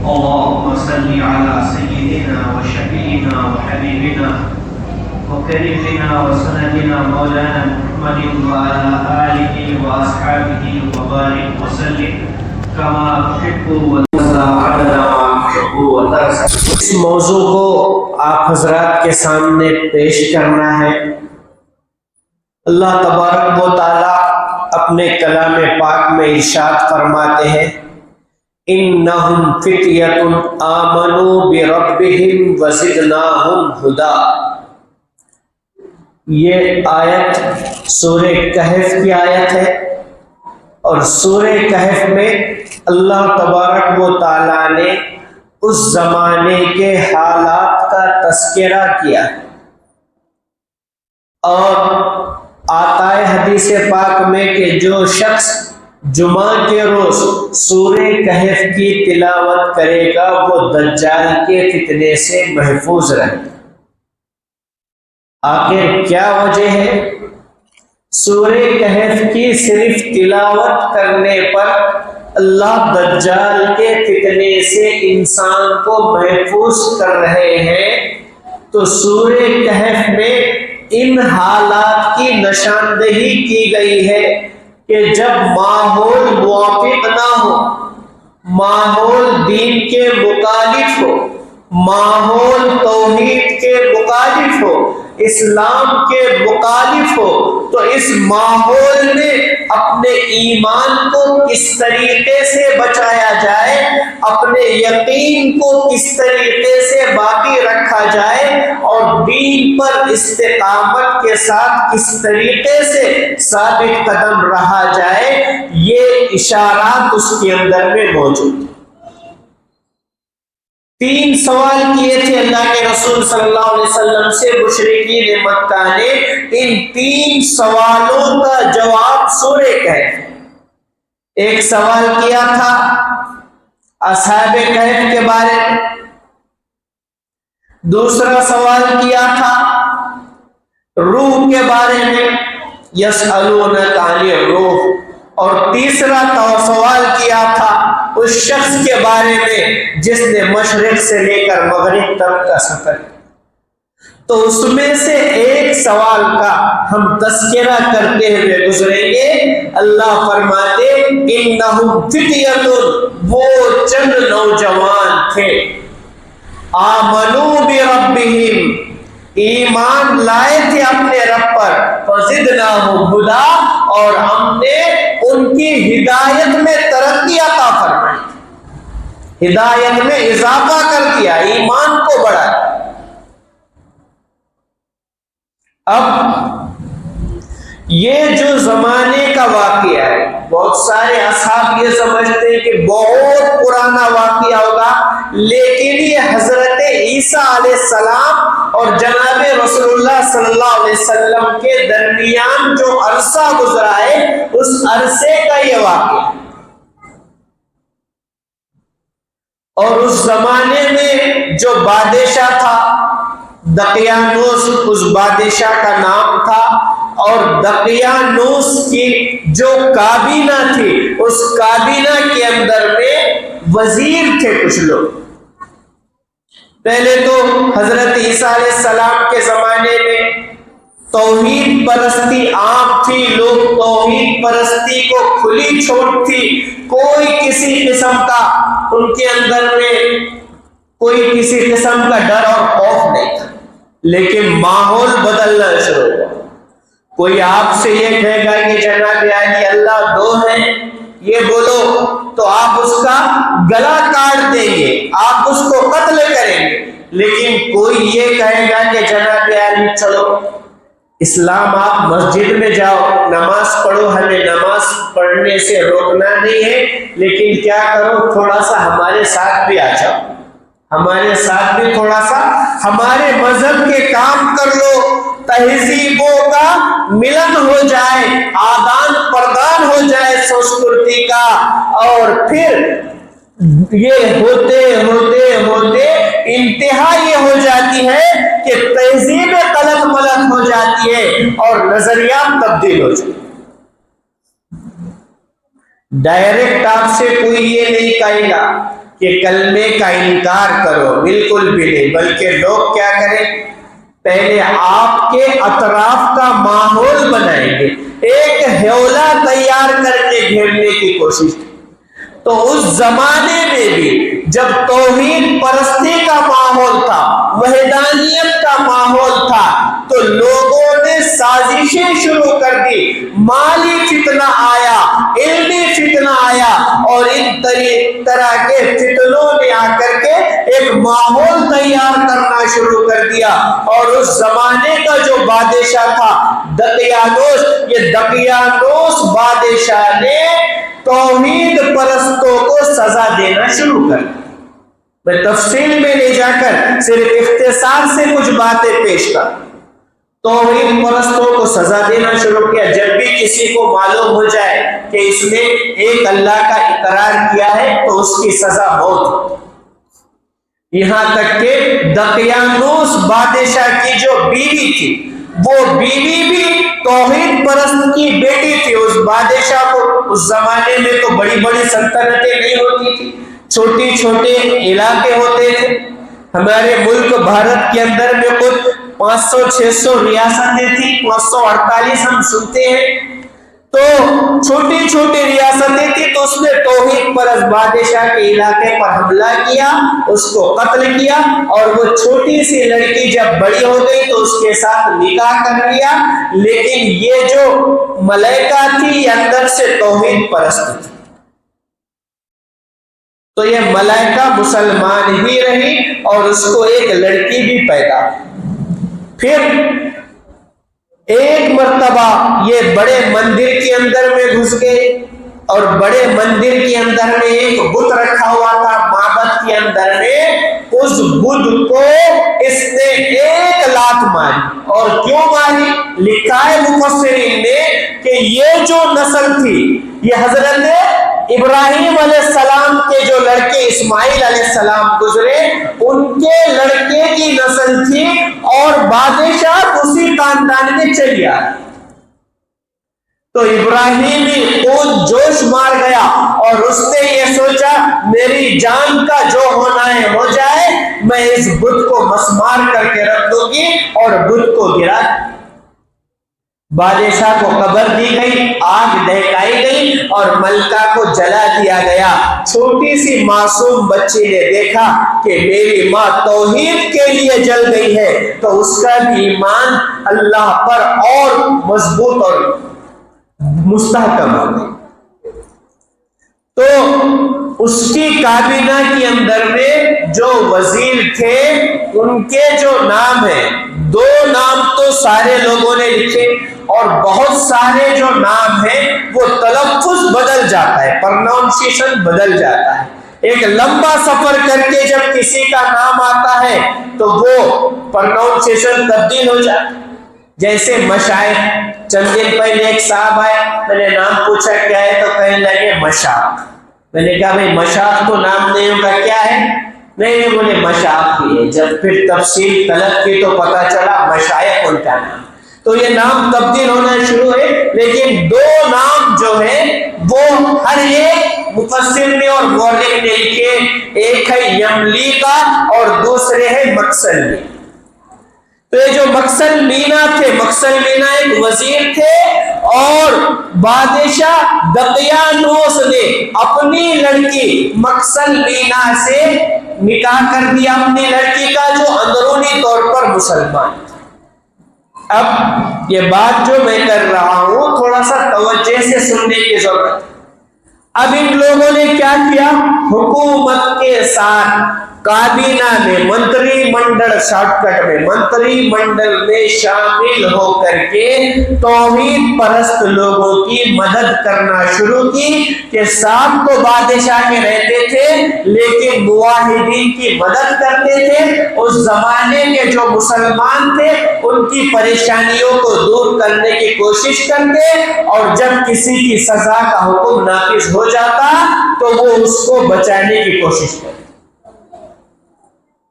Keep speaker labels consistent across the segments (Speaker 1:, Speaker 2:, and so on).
Speaker 1: اللهم صل على سيدنا وشفيعنا وحبيبنا وكريمنا وسندنا مولانا محمد وعلى آله وأصحابه وبارك وسلم كما تحب وترضى عدد ما تحب وترضى. اس موضوع کو آپ حضرات کے سامنے پیش کرنا ہے. اللہ تبارک و تعالی اپنے کلام پاک میں ارشاد فرماتے ہیں انہم فتیۃ آمنوا بربہم وزدناہم ھدا. یہ آیت سورہ کہف کی آیت ہے، اور سورہ کہف میں اللہ تبارک و تعالی نے اس زمانے کے حالات کا تذکرہ کیا، اور آتا ہے حدیث پاک میں کہ جو شخص جمعہ کے روز سورہ کہف کی تلاوت کرے گا وہ دجال کے فتنے سے محفوظ رہے گا. آخر کیا وجہ ہے؟ سورہ کہف کی صرف تلاوت کرنے پر اللہ دجال کے فتنے سے انسان کو محفوظ کر رہے ہیں. تو سورہ کہف میں ان حالات کی نشاندہی کی گئی ہے کہ جب ماحول موافق نہ ہو، ماحول دین کے مخالف ہو، ماحول توحید کے مخالف ہو، اسلام کے مخالف ہو، تو اس ماحول میں اپنے ایمان کو کس طریقے سے بچایا جائے، اپنے یقین کو کس طریقے سے باقی رکھا جائے، اور دین پر استقامت کے ساتھ کس طریقے سے ثابت قدم رہا جائے، یہ اشارات اس کے اندر میں موجود ہیں. 3 سوال کیے تھے اللہ کے رسول صلی اللہ علیہ وسلم سے مشرکین مکہ نے. ان 3 سوالوں کا جواب سورہ کہف. ایک سوال کیا تھا اصحاب کہف کے بارے میں، دوسرا سوال کیا تھا روح کے بارے میں یسألونک عن الروح، اور تیسرا سوال کیا تھا اس شخص کے بارے میں جس نے مشرق سے لے کر مغرب تک کا سفر. تو اس میں سے ایک سوال کا ہم تذکرہ کرتے ہوئے گزریں گے. اللہ فرماتے انہم فتیۃ، وہ چند نوجوان تھے، آمنوا بربہم، ایمان لائے تھے اپنے رب پر، فزدناہم ھدا، اور ہم نے ان کی ہدایت میں ترقی عطا فرمائی، ہدایت میں اضافہ کر دیا، ایمان کو بڑھایا. اب یہ جو زمانے کا واقعہ ہے، بہت سارے اصحاب یہ سمجھتے ہیں کہ بہت پرانا واقعہ ہوگا، لیکن یہ حضرت عیسیٰ علیہ السلام اور جناب رسول اللہ صلی اللہ علیہ وسلم کے درمیان جو عرصہ گزرا ہے اس عرصے کا یہ واقعہ. اور اس زمانے میں جو بادشاہ تھا دقیانوس، اس بادشاہ کا نام تھا، اور دقیانوس کی جو کابینہ تھی اس کابینہ کے اندر میں وزیر تھے کچھ لوگ. پہلے تو حضرت عیسیٰ علیہ السلام کے زمانے میں توحید پرستی عام تھی، لوگ توحید پرستی کو کھلی چھوٹ تھی، کوئی کسی قسم کا ان کے اندر میں کوئی کسی قسم کا ڈر اور خوف نہیں تھا. لیکن ماحول بدلنا شروع ہوا. کوئی آپ سے یہ کہے گا کہ جناب علی اللہ 2 ہیں، یہ بولو تو آپ اس کا گلا کاٹ دیں گے، آپ اس کو قتل کریں گے. لیکن کوئی یہ کہے گا کہ جناب علی چلو اسلام آپ مسجد میں جاؤ نماز پڑھو، ہمیں نماز پڑھنے سے روکنا نہیں ہے، لیکن کیا کرو تھوڑا سا ہمارے ساتھ بھی آ جاؤ، ہمارے ساتھ بھی تھوڑا سا ہمارے مذہب کے کام کر لو، تہذیبوں کا ملن ہو جائے، آدان پردان ہو جائے سنسکرتی کا. اور پھر یہ ہوتے ہوتے ہوتے انتہا یہ ہو جاتی ہے کہ تہذیب قلق ملق ہو جاتی ہے اور نظریات تبدیل ہو جاتی ہے. ڈائریکٹ آپ سے کوئی یہ نہیں کہے گا کہ کلمے کا انکار کرو، بالکل بھی نہیں، بلکہ لوگ کیا کریں، پہلے آپ کے اطراف کا ماحول بنائیں گے، ایک ہیولا تیار کر کے گھیرنے کی کوشش کی۔ تو اس زمانے میں بھی جب توحید پرستی کا ماحول تھا، وحدانیت کا ماحول تھا، تو لوگوں نے سازشیں شروع کر دی، مالی فتنہ آیا، علمی فتنہ آیا، اور ان طرح کے فتنوں نے آ کر کے ایک ماحول تیار کرنا شروع کر دیا۔ اور اس زمانے کا جو بادشاہ تھا دقیانوس، یہ دقیانوس بادشاہ نے توحید پرستوں کو سزا دینا شروع کر دی۔ میں تفصیل میں لے جا کر صرف اختصار سے کچھ باتیں پیش کر، توحید پرستوں کو سزا دینا شروع کیا۔ جب بھی کسی کو معلوم ہو جائے کہ اس نے ایک اللہ کا اقرار کیا ہے تو اس کی سزا موت۔ یہاں تک کہ دقیانوس بادشاہ کی جو بیوی تھی، وہ بیوی بھی توحید پرست کی بیٹی تھی۔ اس بادشاہ کو اس زمانے میں تو بڑی بڑی سلطنتیں نہیں ہوتی تھی، چھوٹی چھوٹے علاقے ہوتے تھے۔ ہمارے ملک بھارت کے اندر میں کچھ 500-600 ریاستیں تھیں، 548 ہم سنتے ہیں، تو چھوٹی چھوٹی ریاستیں تھیں۔ تو اس نے توحید پرست بادشاہ کے علاقے پر حملہ کیا، اس کو قتل کیا، اور وہ چھوٹی سی لڑکی جب بڑی ہو گئی تو اس کے ساتھ نکاح کر لیا۔ لیکن یہ جو ملائکہ تھی یہ اندر سے توحید پرست تھی، تو یہ ملائکہ مسلمان ہی رہی اور اس کو ایک لڑکی بھی پیدا۔ پھر ایک مرتبہ یہ بڑے مندر کے اندر میں گھس گئے، اور بڑے مندر کے اندر میں ایک بت رکھا ہوا تھا، معبد کے اندر میں، اس بت کو اس نے ایک لات ماری۔ اور کیوں ماری؟ لکھا ہے مفسرین نے کہ یہ جو نسل تھی، یہ حضرت ابراہیم علیہ السلام کے جو لڑکے اسماعیل علیہ السلام گزرے، ان کے لڑکے کی نسل تھی، اور بادشاہ اسی خاندان میں چلی آئی۔ تو ابراہیمی خون جوش مار گیا، اور اس نے یہ سوچا میری جان کا جو ہونا ہے ہو جائے، میں اس بت کو مسمار کر کے رکھ دوں گی، اور بت کو گرا۔ بادشاہ کو قبر دی گئی، آگ دہکائی گئی، اور ملکہ کو جلا دیا گیا۔ چھوٹی سی معصوم بچی نے دیکھا کہ میری ماں توحید کے لیے جل گئی ہے، تو اس کا بھی ایمان اللہ پر اور مضبوط اور مستحکم ہو گئی۔ تو اس کی کابینہ کے اندر میں جو وزیر تھے، ان کے جو نام ہیں، 2 نام تو سارے لوگوں نے لکھے، اور بہت سارے جو نام ہیں وہ تلفظ بدل جاتا ہے، پروننسیشن بدل جاتا ہے۔ ایک لمبا سفر کر کے جب کسی کا نام آتا ہے تو وہ پروننسیشن تبدیل ہو جاتا ہے۔ جیسے مشائخ، چند دن پہلے ایک صاحب آئے، میں نے نام پوچھا کیا ہے، تو کہنے لگے مشاق۔ میں نے کہا بھئی مشاق تو نام نہیں ہوگا، کیا ہے؟ نہیں بولے مشاق ہی ہے۔ جب پھر تفصیل طلب کی تو پتا چلا مشائخ ان کا نام۔ تو یہ نام تبدیل ہونا شروع ہے، لیکن 2 نام جو ہیں وہ ہر ایک مفسر نے اور مورخ نے لکھے، ایک ہے یملی کا اور دوسرے ہے مکسلمی۔ تو یہ جو مکسل مینا تھے، مکسل مینا ایک وزیر تھے، اور بادشاہ دقیانوس نے اپنی لڑکی مکسل مینا سے نکاح کر دیا، اپنی لڑکی کا، جو اندرونی طور پر مسلمان تھی۔ اب یہ بات جو میں کر رہا ہوں تھوڑا سا توجہ سے سننے کی ضرورت ہے۔ اب ان لوگوں نے کیا کیا؟ حکومت کے ساتھ کابینہ میں، منتری منڈل، شارٹ کٹ میں منتری منڈل میں شامل ہو کر کے توحید پرست لوگوں کی مدد کرنا شروع کی، کہ ساتھ تو بادشاہ کے رہتے تھے لیکن موحدین کی مدد کرتے تھے، اس زمانے کے جو مسلمان تھے ان کی پریشانیوں کو دور کرنے کی کوشش کرتے، اور جب کسی کی سزا کا حکم نافذ ہو جاتا تو وہ اس کو بچانے کی کوشش کرتے۔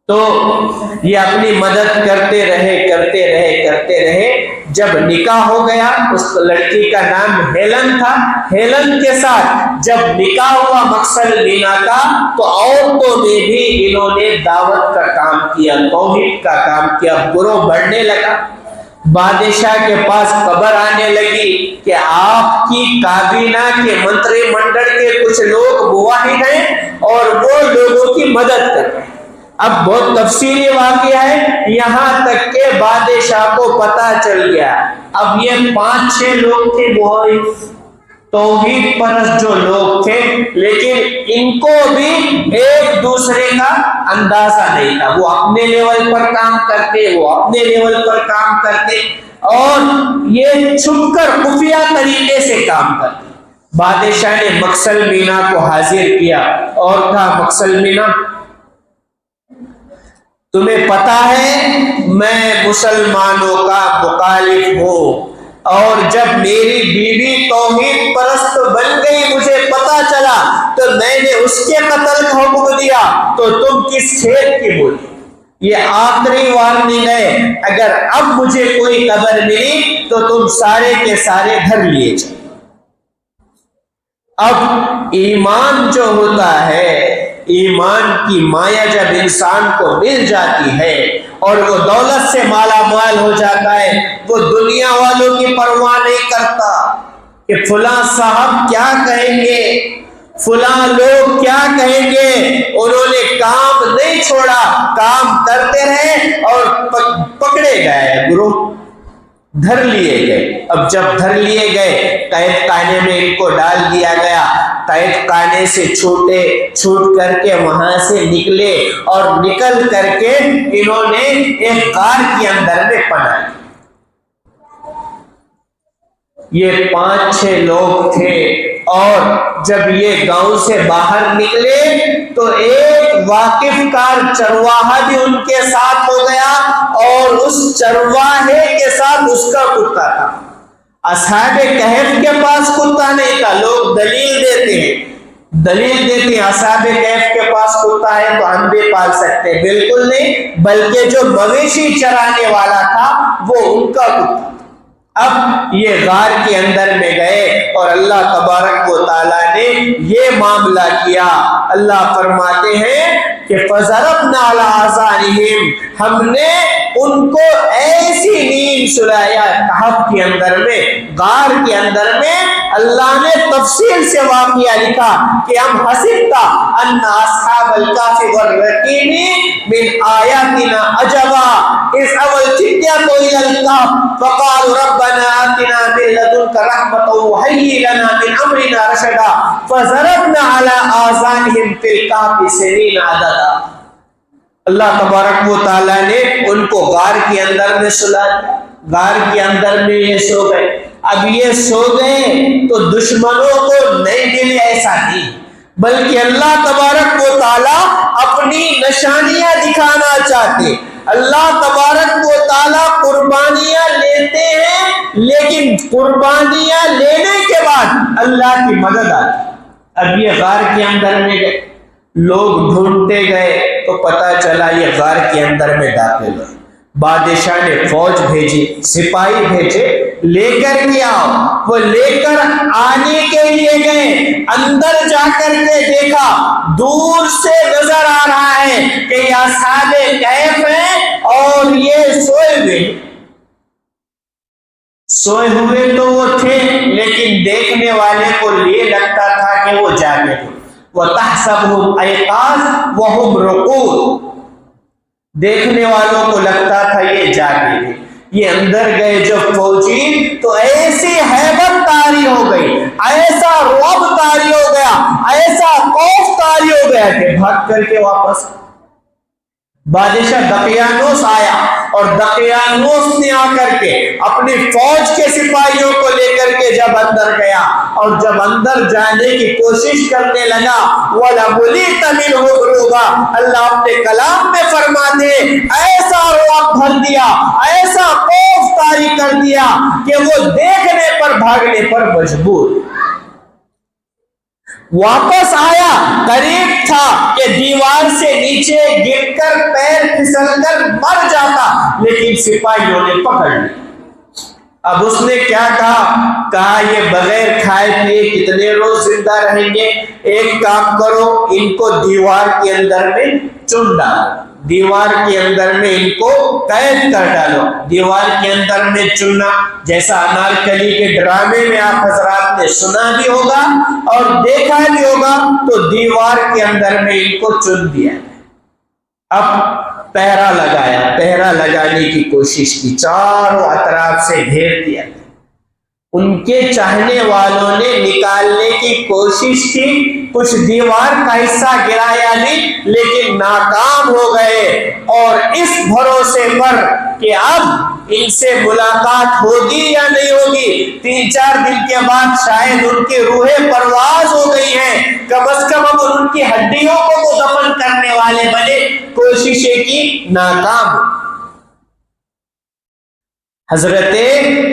Speaker 1: تو یہ اپنی مدد کرتے رہے، جب نکاح ہو گیا، اس لڑکی کا نام ہیلن تھا، ہیلن کے ساتھ جب نکاح ہوا مقصد مینا کا، تو عورتوں میں بھی انہوں نے دعوت کا کام کیا، توحید کا کام کیا، گروہ بڑھنے لگا۔ بادشاہ کے پاس خبر آنے لگی کہ آپ کی کابینہ کے منتری منڈل کے کچھ لوگ موحد ہیں اور وہ لوگوں کی مدد کرتے ہیں۔ اب بہت تفصیلی واقعہ ہے، یہاں تک کہ بادشاہ کو پتا چل گیا۔ اب یہ 5-6 لوگ تھے موحد توحید پرست جو لوگ تھے، لیکن ان کو بھی ایک دوسرے کا اندازہ نہیں تھا، وہ اپنے لیول پر کام کرتے، وہ اپنے لیول پر کام کرتے، اور یہ چھپ کر خفیہ طریقے سے کام کرتے۔ بادشاہ نے مقصد مینا کو حاضر کیا اور کہا، مقصد مینا، تمہیں پتا ہے میں مسلمانوں کا مخالف ہوں، اور جب میری بیوی توحید پرست بن گئی، مجھے پتا چلا تو میں نے اس کے قتل کا حکم دیا، تو تم کس کھیت کی بولی؟ یہ آخری وارننگ ہے، اگر اب مجھے کوئی خبر ملی تو تم سارے کے سارے گھر لیے جاؤ۔ اب ایمان جو ہوتا ہے، ایمان کی مایا جب انسان کو مل جاتی ہے اور وہ دولت سے مالا مال ہو جاتا ہے، وہ دنیا والوں کی پرواہ نہیں کرتا کہ فلاں صاحب کیا کہیں گے، فلاں لوگ کیا کہیں گے۔ انہوں نے کام نہیں چھوڑا، کام کرتے رہے اور پکڑے گئے، گروہ دھر لیے گئے۔ اب جب دھر لیے گئے، قید خانے میں ان کو ڈال دیا گیا۔ قید خانے سے چھوٹ کر کے وہاں سے نکلے، اور نکل کر کے انہوں نے ایک غار کے اندر میں پناہ لی۔ یہ 5-6 لوگ تھے، اور جب یہ گاؤں سے باہر نکلے تو ایک واقف کار چرواہا بھی ان کے ساتھ ہو گیا، اور اس چرواہے کے ساتھ اس کا کتا تھا۔ اصحاب کہف کے پاس کتا نہیں تھا، لوگ دلیل دیتے ہیں اصحاب کہف کے پاس کتا ہے تو ہم بھی پال سکتے ہیں، بالکل نہیں، بلکہ جو مویشی چرانے والا تھا وہ ان کا کتا۔ اب یہ غار کے اندر میں گئے اور اللہ تبارک و تعالیٰ نے یہ معاملہ کیا۔ اللہ فرماتے ہیں کہ فَضَرَبْنَا عَلَىٰ آذَانِهِمْ، ہم نے ان کو ایسی نیند سلایا کہف کے اندر میں، غار کے اندر میں۔ اللہ نے تفصیل سے واقعہ لکھا کہ ہم حسبتا ان اصحاب الکهف والرقیم من آیاتنا عجبا اذ اول فتیۃ الى الکهف فقالوا ربنا آتنا من لدنک رحمۃ وهیئ لنا من امرنا رشدا فضربنا على آذانهم في الکهف سنین عددا۔ اللہ تبارک و تعالیٰ نے ان کو غار کے اندر میں سلا دیا، غار کے اندر میں یہ سو گئے۔ اب یہ سو گئے تو دشمنوں کو نہیں ملے ایسا نہیں، بلکہ اللہ تبارک و تعالیٰ اپنی نشانیاں دکھانا چاہتے۔ اللہ تبارک و تعالیٰ قربانیاں لیتے ہیں، لیکن قربانیاں لینے کے بعد اللہ کی مدد آتی۔ اب یہ غار کے اندر میں گئے، لوگ ڈھونڈتے گئے تو پتا چلا یہ غار کے اندر میں داخل ہوئے۔ بادشاہ نے فوج بھیجی، سپاہی بھیجے، لے کر کے آؤ۔ وہ لے کر آنے کے لیے گئے، اندر جا کر کے دیکھا، دور سے نظر آ رہا ہے کہ یہ اصحاب کہف ہیں اور یہ سوئے ہوئے تو وہ تھے، لیکن دیکھنے والے کو یہ لگتا تھا کہ وہ جاگے تھے۔ وَتَحْسَبُهُمْ أَيْقَاظًا وَهُمْ رُقُودٌ، دیکھنے والوں کو لگتا تھا یہ جاگے تھے۔ یہ اندر گئے جب فوجی تو ایسی ہیبت طاری ہو گئی، ایسا رعب طاری ہو گیا، ایسا خوف طاری ہو گیا کہ بھاگ کر کے واپس۔ بادشاہ دقیانوس آیا، اور دقیانوس نے آ کر کے اپنی فوج کے سپاہیوں کو لے کر کے جب اندر گیا، اور جب اندر جانے کی کوشش کرنے لگا، وَلَمُلِئْتَ مِنْهُ رُعْبًا، اللہ اپنے کلام میں فرماتے ایسا رعب بھر دیا، ایسا خوف طاری کر دیا کہ وہ دیکھنے پر بھاگنے پر مجبور۔ واپس آیا، قریب تھا کہ دیوار سے نیچے گر کر پیر پھسل کر مر جاتا، لیکن سپاہیوں نے پکڑ لی۔ اب اس نے کیا کہا یہ بغیر کھائے پیے کتنے روز زندہ رہیں گے؟ ایک کام کرو، ان کو دیوار کے اندر میں چن ڈالو، دیوار کے اندر میں ان کو قید کر ڈالو۔ دیوار کے اندر میں چننا جیسا انارکلی کے ڈرامے میں آپ حضرات نے سنا بھی ہوگا اور دیکھا بھی ہوگا، تو دیوار کے اندر میں ان کو چن دیا۔ اب پہرا لگایا، پہرا لگانے کی کوشش کی، چاروں اطراف سے گھیر دیا۔ ان کے چاہنے والوں نے نکالنے کی کوشش کی، کچھ دیوار کا حصہ گرایا نہیں، لیکن ناکام ہو گئے۔ اور اس بھروسے پر کہ اب ان سے ملاقات ہوگی یا نہیں ہوگی، 3-4 دن کے بعد شاید ان کی روحیں پرواز ہو گئی ہیں، کم از کم اب ان کی ہڈیوں کو وہ دفن کرنے والے بنے، کوششیں کی، ناکام۔ حضرت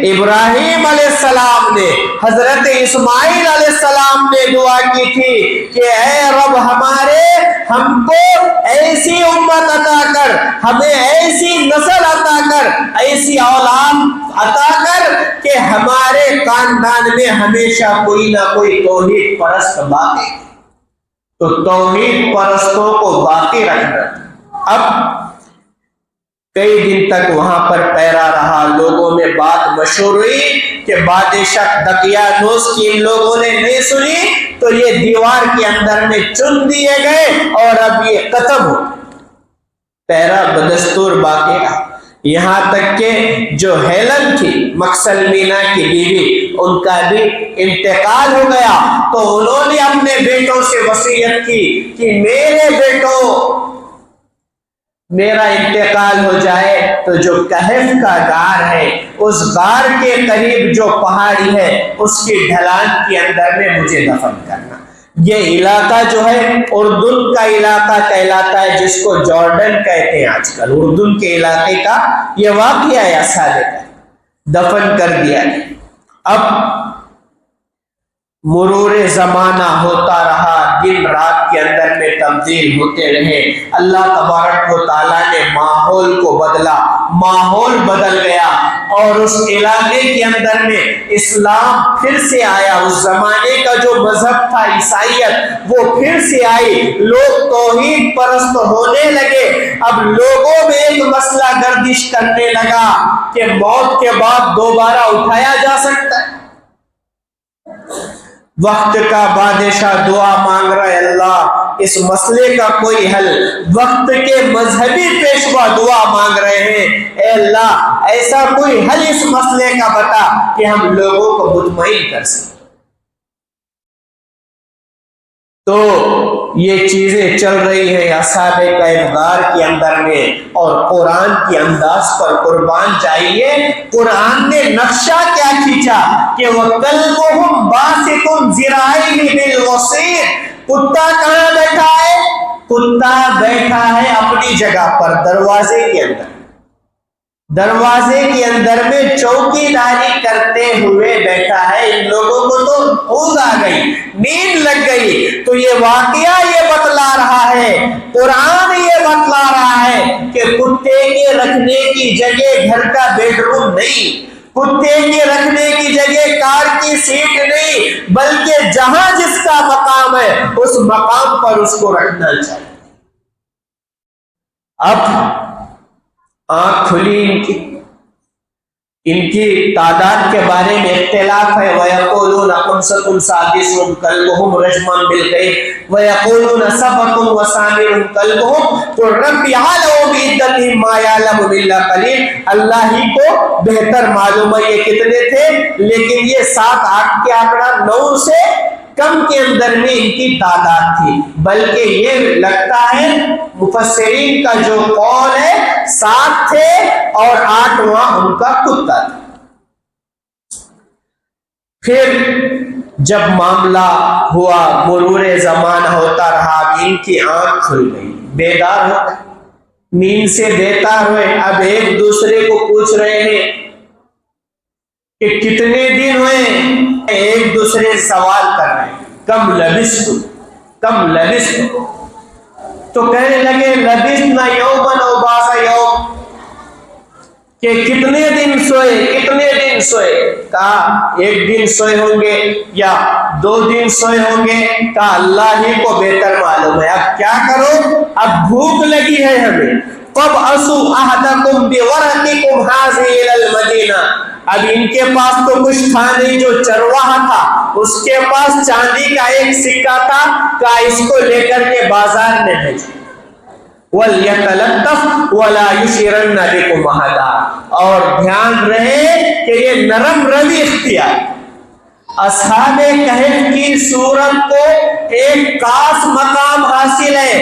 Speaker 1: ابراہیم علیہ السلام نے، حضرت اسماعیل علیہ السلام نے دعا کی تھی کہ اے رب ہمارے، ہم کو ایسی امت عطا کر، ہمیں ایسی نسل عطا کر، ایسی اولاد عطا کر کہ ہمارے خاندان میں ہمیشہ کوئی نہ کوئی توحید پرست باقی۔ تو توحید پرستوں کو باقی رکھنا۔ اب کئی دن تک وہاں پر پہرا رہا، لوگوں میں بات مشہور ہوئی کہ بادشاہ دقیانوس کی ان لوگوں نے نہیں سنی، تو یہ دیوار کے اندر میں چن دیے گئے اور اب یہ ختم ہو، پہرا بدستور باقی رہا۔ یہاں تک کہ جو ہیلن تھی مکسلمینا کی بیوی، ان کا بھی انتقال ہو گیا، تو انہوں نے اپنے بیٹوں سے وصیت کی کہ میرے بیٹوں، میرا انتقال ہو جائے تو جو کہف کا غار ہے، اس غار کے قریب جو پہاڑی ہے، اس کی ڈھلان کے اندر میں مجھے دفن کرنا۔ یہ علاقہ جو ہے اردن کا علاقہ کہلاتا ہے، جس کو جارڈن کہتے ہیں آج کل، اردن کے علاقے کا یہ واقعہ ہے، صادق دفن کر دیا گیا۔ اب مرور زمانہ ہوتا رہا، دن رات کے اندر میں تبدیل ہوتے رہے، اللہ تبارک و تعالیٰ نے ماحول کو بدلا، ماحول بدل گیا اور اس علاقے کے اندر میں اسلام پھر سے آیا۔ اس زمانے کا جو مذہب تھا عیسائیت، وہ پھر سے آئی، لوگ توحید پرست ہونے لگے۔ اب لوگوں میں ایک مسئلہ گردش کرنے لگا کہ موت کے بعد دوبارہ اٹھایا جا سکتا ہے۔ وقت کا بادشاہ دعا مانگ رہا ہے، اللہ اس مسئلے کا کوئی حل۔ وقت کے مذہبی پیشوا دعا مانگ رہے ہیں، اے اللہ ایسا کوئی حل اس مسئلے کا بتا کہ ہم لوگوں کو مطمئن کر سکیں۔ تو یہ چیزیں چل رہی ہیں اصحاب کہف غار کے اندر میں، اور قرآن کے انداز پر قربان جائیے، قرآن نے نقشہ کیا کھینچا کہ وَكَلْبُهُمْ بَاسِطٌ ذِرَاعَيْهِ بِالْوَصِيدِ۔ کتا کہاں بیٹھا ہے؟ کتا بیٹھا ہے اپنی جگہ پر، دروازے کے اندر، دروازے کے اندر میں چوکی داری کرتے ہوئے بیٹھا ہے۔ ان لوگوں کو تو اونگ آ گئی، نیند لگ گئی۔ تو یہ واقعہ یہ بتلا رہا ہے، قرآن یہ بتلا رہا ہے کہ کتے کے رکھنے کی جگہ گھر کا بیڈ روم نہیں، کتے کے رکھنے کی جگہ کار کی سیٹ نہیں، بلکہ جہاں جس کا مقام ہے اس مقام پر اس کو رکھنا چاہیے۔ اب آنکھ کھلی، ان کی تعداد کے بارے میں اختلاف ہے۔ وَيَقُولُونَ خُمْسَةٌ سَادِسُهُمْ كَلْبُهُمْ رَجْمًا بِالْغَيْبِ وَيَقُولُونَ سَبْعَةٌ وَثَامِنُهُمْ كَلْبُهُمْ قُلْ رَبِّ أَعْلَمُ بِعِدَّتِهِمْ مَا يَعْلَمُهُمْ إِلَّا قَلِيلٌ۔ اللہ ہی کو بہتر معلوم ہے یہ کتنے تھے، لیکن یہ 7-8 کے آنکڑا 9 سے کم کے اندر میں ان کی تعداد تھی، بلکہ یہ لگتا ہے مفسرین کا جو قول ہے 7 تھے اور 8واں ان کا کتا تھا۔ پھر جب معاملہ ہوا، مرور زمانہ ہوتا رہا، ان کی آنکھ کھل گئی، بیدار ہو گئے، نیند سے بیدار ہوئے۔ اب ایک دوسرے کو پوچھ رہے ہیں کہ کتنے دن ہوئے، ایک دوسرے سوال کر رہے ہیں، کم لبثتم، کم لبثتم، تو کہنے لگے لبثنا یوما او بعض یوم، کہ کتنے دن سوئے. کہا ایک دن سوئے ہوں گے یا 2 دن سوئے ہوں گے. کہا اللہ ہی کو بہتر معلوم ہے. اب کیا کرو؟ اب بھوک لگی ہے ہمیں. فَابْعَثُوا أَحَدَكُمْ بِوَرَقِكُمْ هَٰذِهِ إِلَى الْمَدِينَةِ. اب ان کے پاس تو کچھ تھا نہیں، جو چرواہا تھا اس کے پاس چاندی کا ایک سکہ تھا. کہا اس کو لے کر کے بازار میں بھیجو. وَلْيَتَلَطَّفْ وَلَا يُشْعِرَنَّ بِكُمْ أَحَدًا. اور دھیان رہے کہ یہ نرم روی اختیار. اصحاب کہف کی صورت کو ایک خاص مقام حاصل ہے،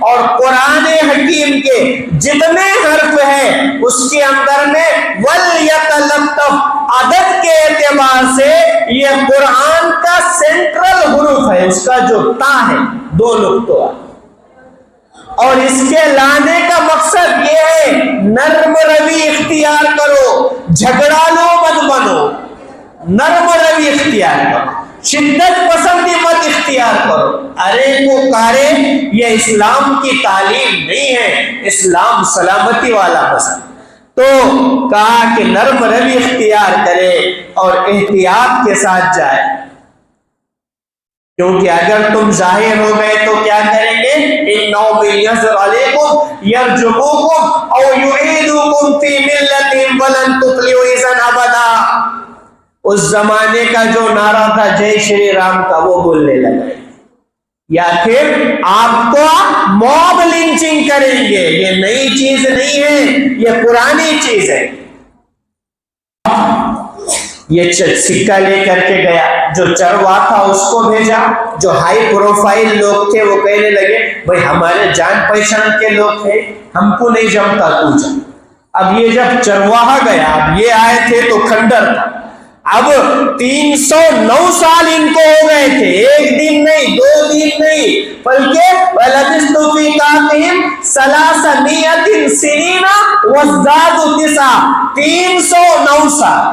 Speaker 1: اور قرآن حکیم کے جتنے حرف ہیں اس کے اندر میں وَلْيَتَلَطَّفْ عدد کے اعتبار سے یہ قرآن کا سینٹرل حروف ہے. اس کا جو تا ہے 2 نقطہ، اور اس کے لانے کا مقصد یہ ہے نرم روی اختیار کرو، جھگڑالو مت بنو. نرم روی اختیار کرو، شدت پسندی مت اختیار کرو. ارے کو کارے، یہ اسلام کی تعلیم نہیں ہے، اسلام سلامتی والا پسند. تو کہا کہ نرم روی اختیار کرے اور احتیاط کے ساتھ جائے، کیونکہ اگر تم ظاہر ہو گئے تو کیا کریں گے؟ اِنَّهُ يَظْهَرُ عَلَيْكُمْ يَرْجُمُوكُمْ أَوْ يُعِيدُكُمْ فِي مِلَّتِهِمْ وَلَن تُفْلِحُوا إِذًا أَبَدًا. اس زمانے کا جو نعرہ تھا جے شری رام کا، وہ بولنے لگے، یا پھر آپ کو موب لنچنگ کریں گے. یہ نئی چیز نہیں ہے، یہ پرانی چیز ہے. یہ سکہ لے کر کے گیا، جو چروا تھا اس کو بھیجا. جو ہائی پروفائل لوگ تھے وہ کہنے لگے بھائی ہمارے جان پہچان کے لوگ تھے، ہم کو نہیں جمتا تو جا. اب یہ جب چرواہا گیا، اب یہ آئے تھے تو کھنڈر تھا. اب 309 سال ان کو ہو گئے تھے، 1 دن نہیں، 2 دن نہیں، بلکہ وَلَبِثْتُ فِي كَهْفِهِمْ 300 سِنِينَ وَازْدَادُوا 9. 309 سال.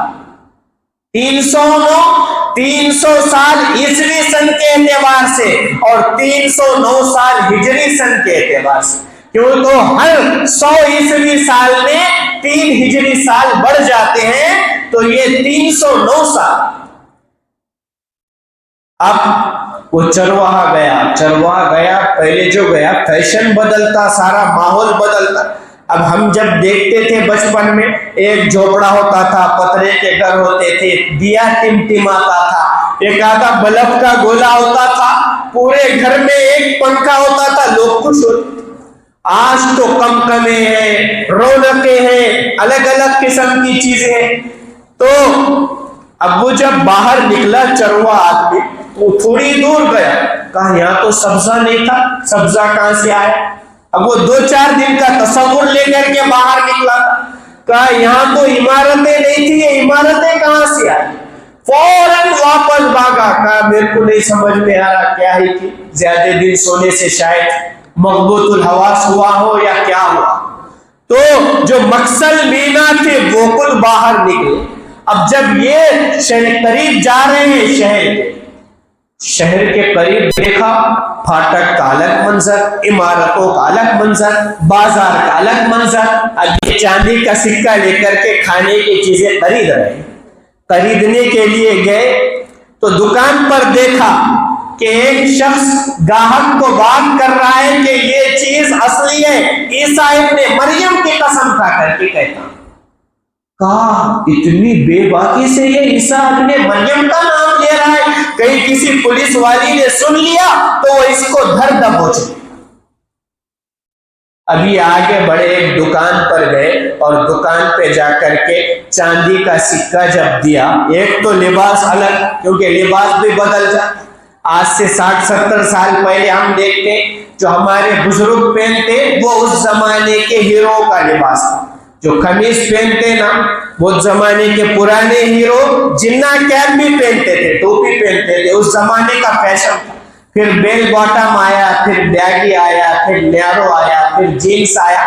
Speaker 1: 300 سال عیسوی سن کے اعتبار سے اور 309 سال ہجری سن کے اعتبار سے. کیوں تو ہر 100 عیسوی سال میں 3 ہجری سال بڑھ جاتے ہیں، تو یہ 309 سال. اب وہ چرواہا گیا. پہلے جو گیا فیشن بدلتا، سارا ماحول بدلتا. اب ہم جب دیکھتے تھے بچپن میں، ایک جھوپڑا ہوتا تھا، پترے کے گھر ہوتے تھے، دیا ٹمٹماتا تھا، ایک آدھا بلب کا گولا ہوتا تھا، پورے گھر میں ایک پنکھا ہوتا تھا، لوگ خوش ہوتے. آج تو کمکمے ہیں، رونقیں ہیں، الگ الگ قسم کی چیزیں ہیں. تو اب وہ جب باہر نکلا چروا آدمی، وہ تھوڑی دور گیا، کہا یہاں تو سبزہ نہیں تھا، سبزہ کہاں سے آیا؟ اب وہ 2-4 دن کا تصور لے کر کے باہر نکلا، کہا یہاں تو عمارتیں نہیں تھی، یہ عمارتیں کہاں سے آئی؟ فوراً واپس بھاگا. کہا میرے کو نہیں سمجھ میں آ رہا کیا ہے کہ زیادہ دن سونے سے شاید مغبوط الحواس ہوا ہو یا کیا ہوا. تو جو مقصد مینا تھے وہ کل باہر نکلے. اب جب یہ قریب جا رہے ہیں شہر کے قریب دیکھا، پھاٹک کا الگ منظر، عمارتوں کا الگ منظر، بازار کا الگ منظر. اب یہ چاندی کا سکہ لے کر کے کھانے کی چیزیں خرید رہے ہیں. خریدنے کے لیے گئے تو دکان پر دیکھا کہ ایک شخص گاہک کو بات کر رہا ہے کہ یہ چیز اصلی ہے، عیسیٰ ابن مریم کی قسم کھا کر کے کہتا. کہا اتنی بے باکی سے یہ عیسیٰ ابن مریم کا نام لے رہا ہے، کہیں کسی پولیس والی نے سن لیا تو وہ اس کو دھر دبوچ. ابھی آگے بڑے ایک دکان پر گئے اور دکان پہ جا کر کے چاندی کا سکہ جب دیا، ایک تو لباس الگ، کیونکہ لباس بھی بدل جاتا. آج سے 60-70 سال پہلے ہم دیکھتے جو ہمارے بزرگ پہنتے وہ اس زمانے کے ہیرو کا لباس تھا. جو قمیص پہنتے نا، وہ زمانے کے پرانے ہیرو جنا کیپ بھی پہنتے تھے، ٹوپی پہنتے تھے، اس زمانے کا فیشن تھا. پھر بیل باٹم آیا، پھر بیگی آیا، پھر نیرو آیا، پھر جینس آیا،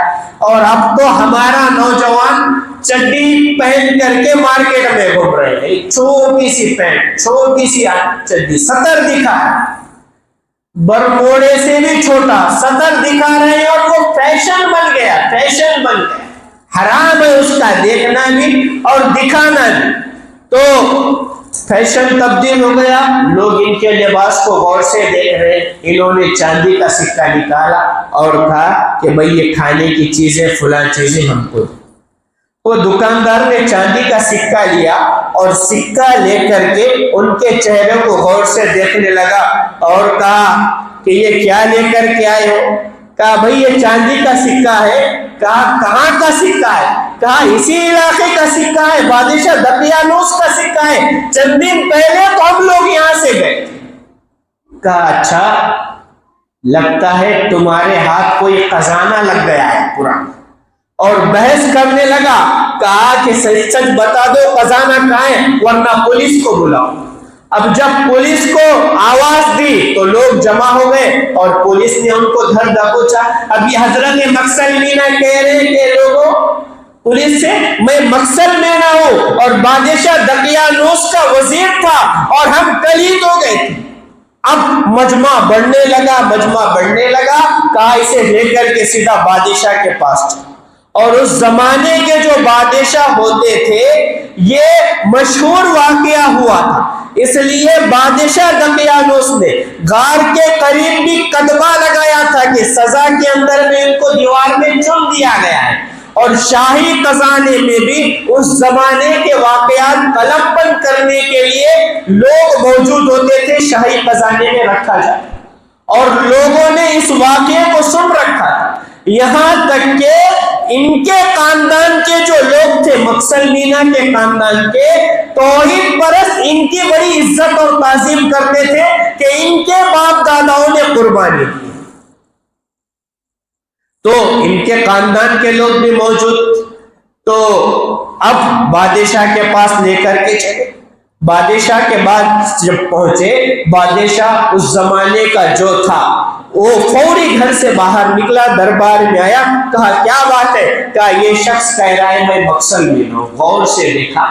Speaker 1: اور اب تو ہمارا نوجوان چڈی پہن کر کے مارکیٹ میں گھوم رہے ہیں. چھوٹی سی پینٹ، چھوٹی سی چڈی، سطر دکھا ہے، برموڑے سے بھی چھوٹا سطر دکھا رہے ہیں، اور وہ فیشن بن گیا. حرام ہے اس کا دیکھنا بھی اور دکھانا بھی۔ تو فیشن تبدیل ہو گیا، لوگ ان کے لباس کو غور سے دیکھ رہے ہیں۔ انہوں نے چاندی کا سکہ نکالا اور کہا کہ بھئی یہ کھانے کی چیزیں فلاں چیزیں ہم کو۔ وہ دکاندار نے چاندی کا سکہ لیا اور سکہ لے کر کے ان کے چہرے کو غور سے دیکھنے لگا اور کہا کہ یہ کیا لے کر کے آئے ہو؟ کہا بھئی یہ چاندی کا سکہ ہے۔ کہا کہاں کا سکہ ہے؟ کہا اسی علاقے کا سکہ ہے، بادشاہ دقیانوس کا سکہ ہے، چند دن پہلے تو ہم لوگ یہاں سے گئے۔ کہا اچھا، لگتا ہے تمہارے ہاتھ کوئی خزانہ لگ گیا ہے پرانا، اور بحث کرنے لگا۔ کہا کہ سچ سچ بتا دو خزانہ کہاں ہے ورنہ پولیس کو بلاؤ۔ اب جب پولیس کو آواز دی تو لوگ جمع ہو گئے اور پولیس نے ان کو دھر دبوچا۔ اب یہ حضرت مقسل مینا کہہ رہے ہیں کہ لوگوں پولیس سے، میں مقسل مینا ہوں اور بادشاہ دقیانوس کا وزیر تھا اور ہم کلید ہو گئے تھے۔ اب مجمع بڑھنے لگا، کہا اسے لے کر کے سیدھا بادشاہ کے پاس چلو۔ اور اس زمانے کے جو بادشاہ ہوتے تھے یہ مشہور واقعہ ہوا تھا، اس لیے بادشاہ دقیانوس نے غار کے قریب بھی کتبہ لگایا تھا کہ سزا کے اندر میں ان کو دیوار میں چن دیا گیا ہے، اور شاہی خزانے میں بھی اس زمانے کے واقعات قلم بند کرنے کے لیے لوگ موجود ہوتے تھے، شاہی خزانے میں رکھا جاتا اور لوگوں نے اس واقعے کو سن رکھا تھا۔ یہاں تک کہ ان کے خاندان کے جو لوگ تھے، مقسل مینا کے خاندان کے توحید پرست، ان کی بڑی عزت اور تعظیم کرتے تھے کہ ان کے باپ داداؤں نے قربانی کی۔ تو ان کے خاندان کے لوگ بھی موجود، تو اب بادشاہ کے پاس لے کر کے چلے۔ بادشاہ کے بعد جب پہنچے، بادشاہ اس زمانے کا جو تھا وہ فوری گھر سے باہر نکلا، دربار میں آیا، کہا کیا بات ہے؟ کہا یہ شخص کہہ رہا ہے میں مقسل مینا ہوں۔ غور سے دیکھا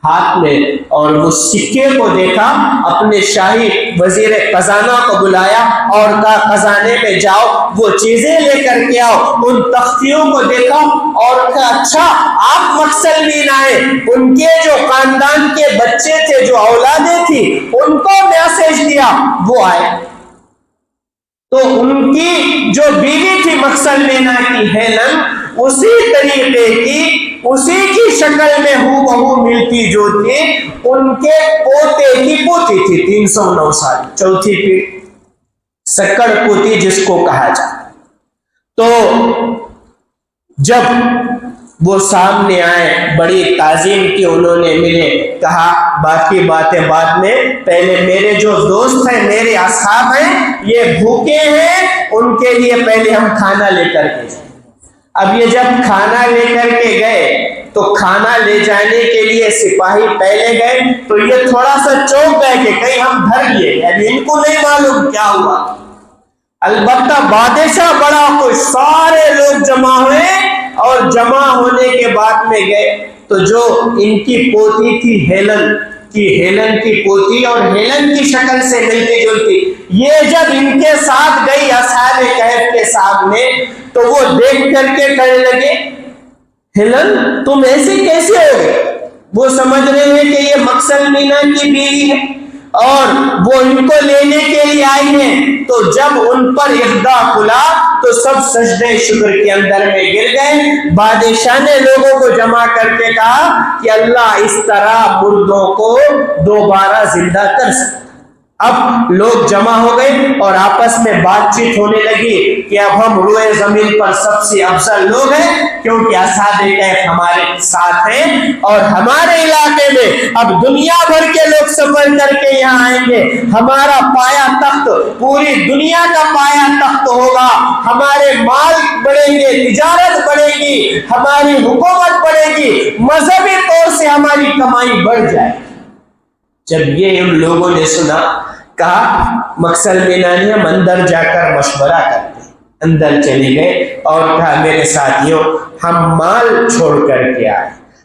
Speaker 1: ہاتھ میں اور وہ سکے کو دیکھا، اپنے شاہی وزیر خزانہ کو بلایا اور کہا خزانے میں جاؤ، وہ چیزیں لے کر کے آؤ۔ ان تختیوں کو دیکھا اور کہا اچھا آپ مقسل مینا ہیں۔ ان کے جو خاندان کے بچے تھے، جو اولادیں تھی، ان کو میسج دیا، وہ آئے۔ تو ان کی جو بیوی تھی مقسل مینا کی ہیلن، اسی طریقے کی، اسی کی شکل میں ہو بہو ملتی جو تھی، ان کے پوتے کی پوتی تھی، 309 سال، چوتھی پیڑھی، سکڑ پوتی جس کو کہا جاتا۔ تو جب وہ سامنے آئے، بڑی تعظیم کی انہوں نے، ملے، کہا باقی باتیں بعد میں، پہلے میرے جو دوست ہیں، میرے اصحاب ہیں، یہ بھوکے ہیں، ان کے لیے پہلے ہم کھانا لے کر کے جائیں۔ اب یہ جب کھانا لے کر کے گئے تو کھانا لے جانے کے لیے سپاہی پہلے گئے تو یہ تھوڑا سا چونک گئے کہ کہیں ہم دھر لیے، یعنی ان کو نہیں معلوم کیا ہوا۔ البتہ بادشاہ بڑا خوش، سارے لوگ جمع ہوئے اور جمع ہونے کے بعد میں گئے تو جو ان کی پوتی تھی ہیلن کی پوتی، اور ہیلن کی شکل سے ملتی جلتی، یہ جب ان کے ساتھ گئی اصحاب کہف کے سامنے تو وہ دیکھ کر کے کہنے لگے ہیلن تم ایسے کیسے ہو گئے؟ وہ سمجھ رہے ہیں کہ یہ مقسل مینا کی بیوی ہے اور وہ ان کو لینے کے لیے آئی ہیں۔ تو جب ان پر اقدا کھلا تو سب سجدے شکر کے اندر میں گر گئے۔ بادشاہ نے لوگوں کو جمع کر کے کہا کہ اللہ اس طرح مردوں کو دوبارہ زندہ کر سکتا۔ اب لوگ جمع ہو گئے اور آپس میں بات چیت ہونے لگی کہ اب ہم روئے زمین پر سب سے افضل لوگ ہیں کیونکہ اصحاب کہف ہمارے ساتھ ہیں، اور ہمارے علاقے میں اب دنیا بھر کے لوگ سفر کر کے یہاں آئیں گے، ہمارا پایا تخت پوری دنیا کا پایا تخت ہوگا، ہمارے مال بڑھیں گے، تجارت بڑھے گی، ہماری حکومت بڑھے گی، مذہبی طور سے ہماری کمائی بڑھ جائے۔ جب یہ ان لوگوں نے سنا، کہا مقسل مینا نے ہم اندر جا کر مشورہ کرتے ہیں۔ اندر چلے گئے اور کہا میرے ساتھیوں ہم مال چھوڑ کر کے آئے،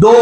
Speaker 1: 2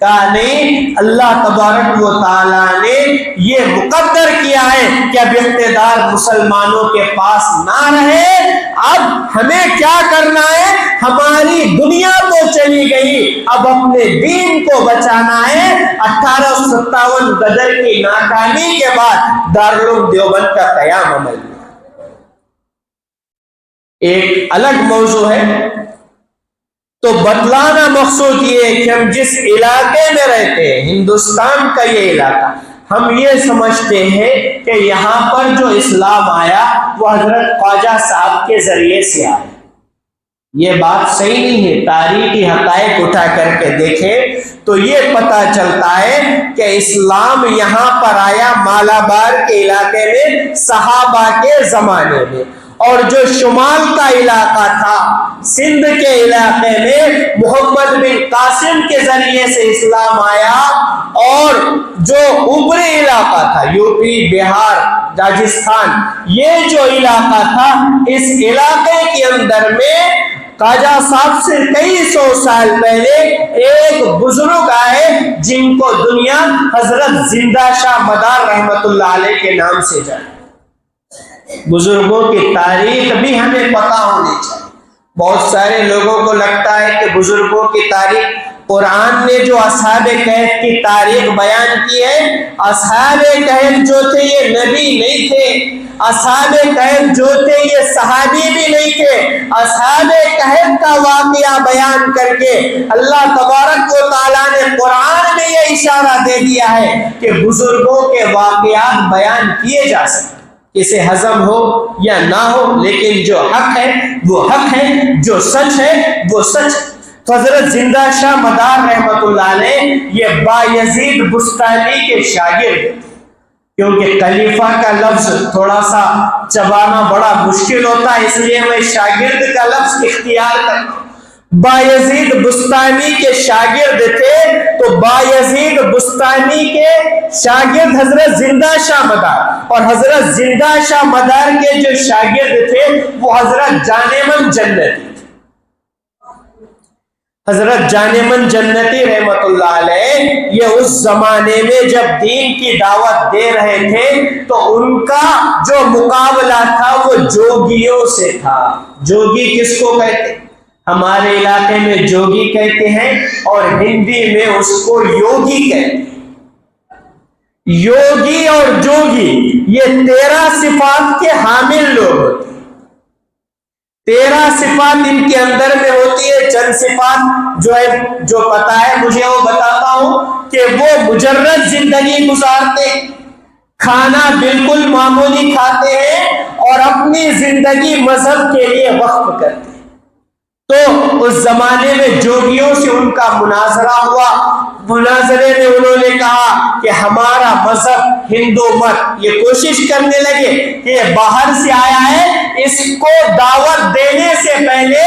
Speaker 1: کہا نہیں، اللہ تبارک و تعالیٰ نے یہ مقدر کیا ہے کہ اب اقتدار مسلمانوں کے پاس نہ رہے، اب ہمیں کیا کرنا ہے، ہماری دنیا تو چلی گئی، اب اپنے دین کو بچانا ہے۔ 1857 غدر کی ناکامی کے بعد دارالعلوم دیوبند کا قیام عمل میں۔ ایک الگ موضوع ہے، تو بتلانا مقصود یہ ہے کہ ہم جس علاقے میں رہتے ہیں، ہندوستان کا یہ علاقہ، ہم یہ سمجھتے ہیں کہ یہاں پر جو اسلام آیا وہ حضرت خواجہ صاحب کے ذریعے سے آیا۔ یہ بات صحیح نہیں ہے۔ تاریخی حقائق اٹھا کر کے دیکھیں تو یہ پتہ چلتا ہے کہ اسلام یہاں پر آیا مالابار کے علاقے میں صحابہ کے زمانے میں، اور جو شمال کا علاقہ تھا سندھ کے علاقے میں محمد بن قاسم کے ذریعے سے اسلام آیا، اور جو اوپری علاقہ تھا یو پی، بہار، راجستھان، یہ جو علاقہ تھا، اس علاقے کے اندر میں خواجہ صاحب سے کئی سو سال پہلے ایک بزرگ آئے جن کو دنیا حضرت زندہ شاہ مدار رحمت اللہ علیہ کے نام سے جانے۔ بزرگوں کی تاریخ بھی ہمیں پتہ ہونی چاہیے۔ بہت سارے لوگوں کو لگتا ہے کہ بزرگوں کی تاریخ، قرآن نے جو اصحاب کہف کی تاریخ بیان کی ہے، اصحاب کہف جو تھے یہ نبی نہیں تھے، اصحاب کہف جو تھے یہ صحابی بھی نہیں تھے۔ اصحاب کہف کا واقعہ بیان کر کے اللہ تبارک و تعالیٰ نے قرآن میں یہ اشارہ دے دیا ہے کہ بزرگوں کے واقعات بیان کیے جا سکتے، اسے ہضم ہو یا نہ ہو، لیکن جو حق ہے وہ حق ہے، جو سچ ہے وہ سچ۔ تو حضرت زندہ شاہ مدار رحمت اللہ علیہ یہ بایزید بستانی کے شاگرد، کیونکہ خلیفہ کا لفظ تھوڑا سا چبانا بڑا مشکل ہوتا ہے، اس لیے میں شاگرد کا لفظ اختیار کرتا ہوں۔ بایزید بستانی کے شاگرد تھے، تو بایزید بستانی کے شاگرد حضرت زندہ شاہ مدار، اور حضرت زندہ شاہ مدار کے جو شاگرد تھے وہ حضرت جانمن جنتی۔ حضرت جانمن جنتی رحمت اللہ علیہ یہ اس زمانے میں جب دین کی دعوت دے رہے تھے تو ان کا جو مقابلہ تھا وہ جوگیوں سے تھا۔ جوگی کس کو کہتے ہیں؟ ہمارے علاقے میں جوگی کہتے ہیں، اور ہندی میں اس کو یوگی کہتے ہیں۔ یوگی اور جوگی یہ 13 صفات کے حامل لوگ ہوتے ہیں۔ 13 صفات ان کے اندر میں ہوتی ہے۔ چند صفات جو پتا ہے مجھے وہ بتاتا ہوں کہ وہ مجرد زندگی گزارتے ہیں، کھانا بالکل معمولی کھاتے ہیں، اور اپنی زندگی مذہب کے لیے وقف کرتے ہیں۔ تو اس زمانے میں جوگیوں سے ان کا مناظرہ ہوا۔ مناظرے میں انہوں نے کہا کہ ہمارا مذہب ہندو مت، یہ کوشش کرنے لگے کہ یہ باہر سے آیا ہے، اس کو دعوت دینے سے پہلے